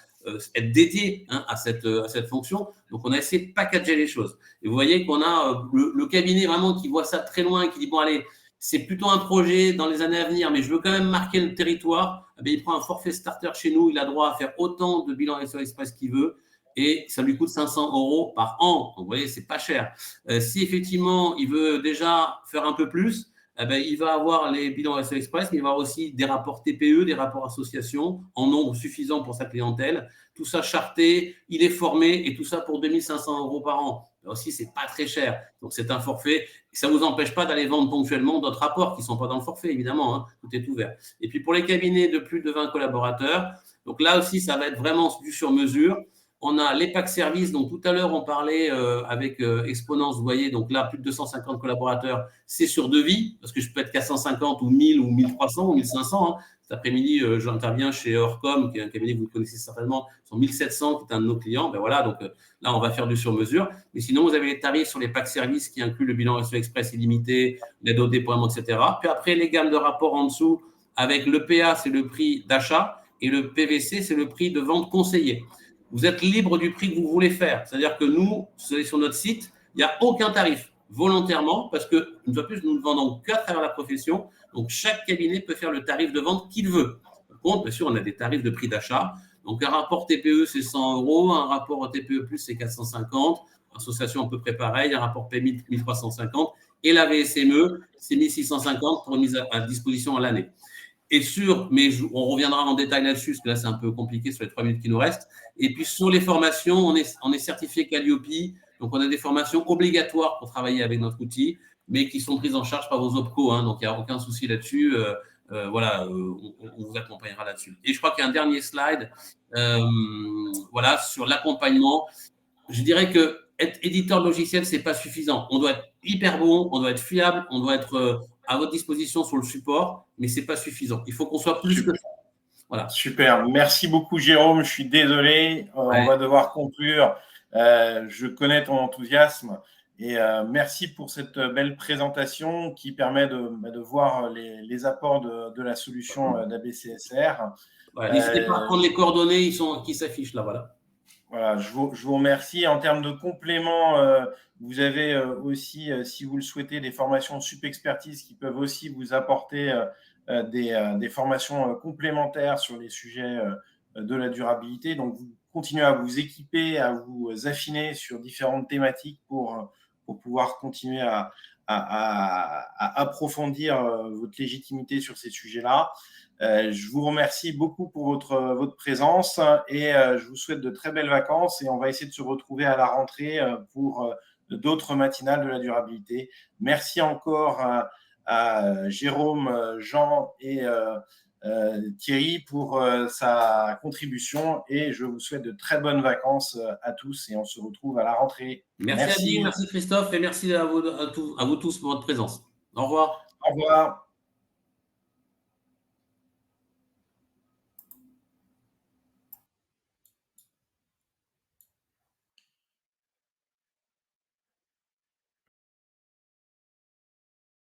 être dédié à cette fonction. Donc, on a essayé de packager les choses. Et vous voyez qu'on a le cabinet vraiment qui voit ça très loin et qui dit, bon, allez, c'est plutôt un projet dans les années à venir, mais je veux quand même marquer le territoire. Il prend un forfait starter chez nous. Il a droit à faire autant de bilan RSE Express qu'il veut. Et ça lui coûte 500 € par an. Donc, vous voyez, c'est pas cher. Si effectivement, il veut déjà faire un peu plus, il va avoir les bilans RSE Express, mais il va avoir aussi des rapports TPE, des rapports associations en nombre suffisant pour sa clientèle. Tout ça charté, il est formé et tout ça pour 2 500 € par an. Là aussi, c'est pas très cher. Donc, c'est un forfait. Ça ne vous empêche pas d'aller vendre ponctuellement d'autres rapports qui ne sont pas dans le forfait, évidemment. Tout est ouvert. Et puis, pour les cabinets de plus de 20 collaborateurs, donc là aussi, ça va être vraiment du sur-mesure. On a les packs services. Donc, tout à l'heure, on parlait avec Exponence. Vous voyez, donc là, plus de 250 collaborateurs, c'est sur devis parce que je peux être qu'à 150 ou 1000 ou 1300 ou 1500. Cet après-midi, j'interviens chez Orcom, qui est un cabinet que vous connaissez certainement, ils sont 1700, qui est un de nos clients. Voilà, donc là, on va faire du sur-mesure. Mais sinon, vous avez les tarifs sur les packs services qui incluent le bilan RSE Express illimité, l'aide au déploiement, etc. Puis après, les gammes de rapports en dessous, avec le PA, c'est le prix d'achat, et le PVC, c'est le prix de vente conseillé. Vous êtes libre du prix que vous voulez faire. C'est-à-dire que nous, sur notre site, il n'y a aucun tarif. volontairement, parce que, une fois de plus, nous ne vendons qu'à travers la profession. Donc, chaque cabinet peut faire le tarif de vente qu'il veut. Par contre, bien sûr, on a des tarifs de prix d'achat. Donc, un rapport TPE, c'est 100 €. Un rapport TPE+, c'est 450. Association à peu près pareil. Un rapport PMI, 1350. Et la VSME, c'est 1650 pour une mise à disposition à l'année. Et mais on reviendra en détail là-dessus, parce que là, c'est un peu compliqué sur les 3 minutes qui nous restent. Et puis, sur les formations, on est certifié Calliope. Donc, on a des formations obligatoires pour travailler avec notre outil, mais qui sont prises en charge par vos OPCO. Hein, donc, il n'y a aucun souci là-dessus. Voilà, on vous accompagnera là-dessus. Et je crois qu'il y a un dernier slide voilà, sur l'accompagnement. Je dirais que être éditeur de logiciel, ce n'est pas suffisant. On doit être hyper bon, on doit être fiable, on doit être à votre disposition sur le support, mais ce n'est pas suffisant. Il faut qu'on soit plus que ça. Voilà. Super. Merci beaucoup, Jérôme. Je suis désolé. On va devoir conclure. Je connais ton enthousiasme et merci pour cette belle présentation qui permet de voir les apports de la solution d'ABCSR. Voilà, n'hésitez pas à prendre les coordonnées qui s'affichent là. Voilà. Voilà, je vous remercie. En termes de compléments, vous avez aussi, si vous le souhaitez, des formations SupExpertise qui peuvent aussi vous apporter des formations complémentaires sur les sujets de la durabilité. Donc, vous continuez à vous équiper, à vous affiner sur différentes thématiques pour pouvoir continuer à approfondir votre légitimité sur ces sujets-là. Je vous remercie beaucoup pour votre présence et je vous souhaite de très belles vacances et on va essayer de se retrouver à la rentrée pour d'autres matinales de la durabilité. Merci encore à Jérôme, Jean et Thierry pour sa contribution et je vous souhaite de très bonnes vacances à tous et on se retrouve à la rentrée. Merci Adi, merci Christophe et merci à vous tous pour votre présence. Au revoir. Au revoir.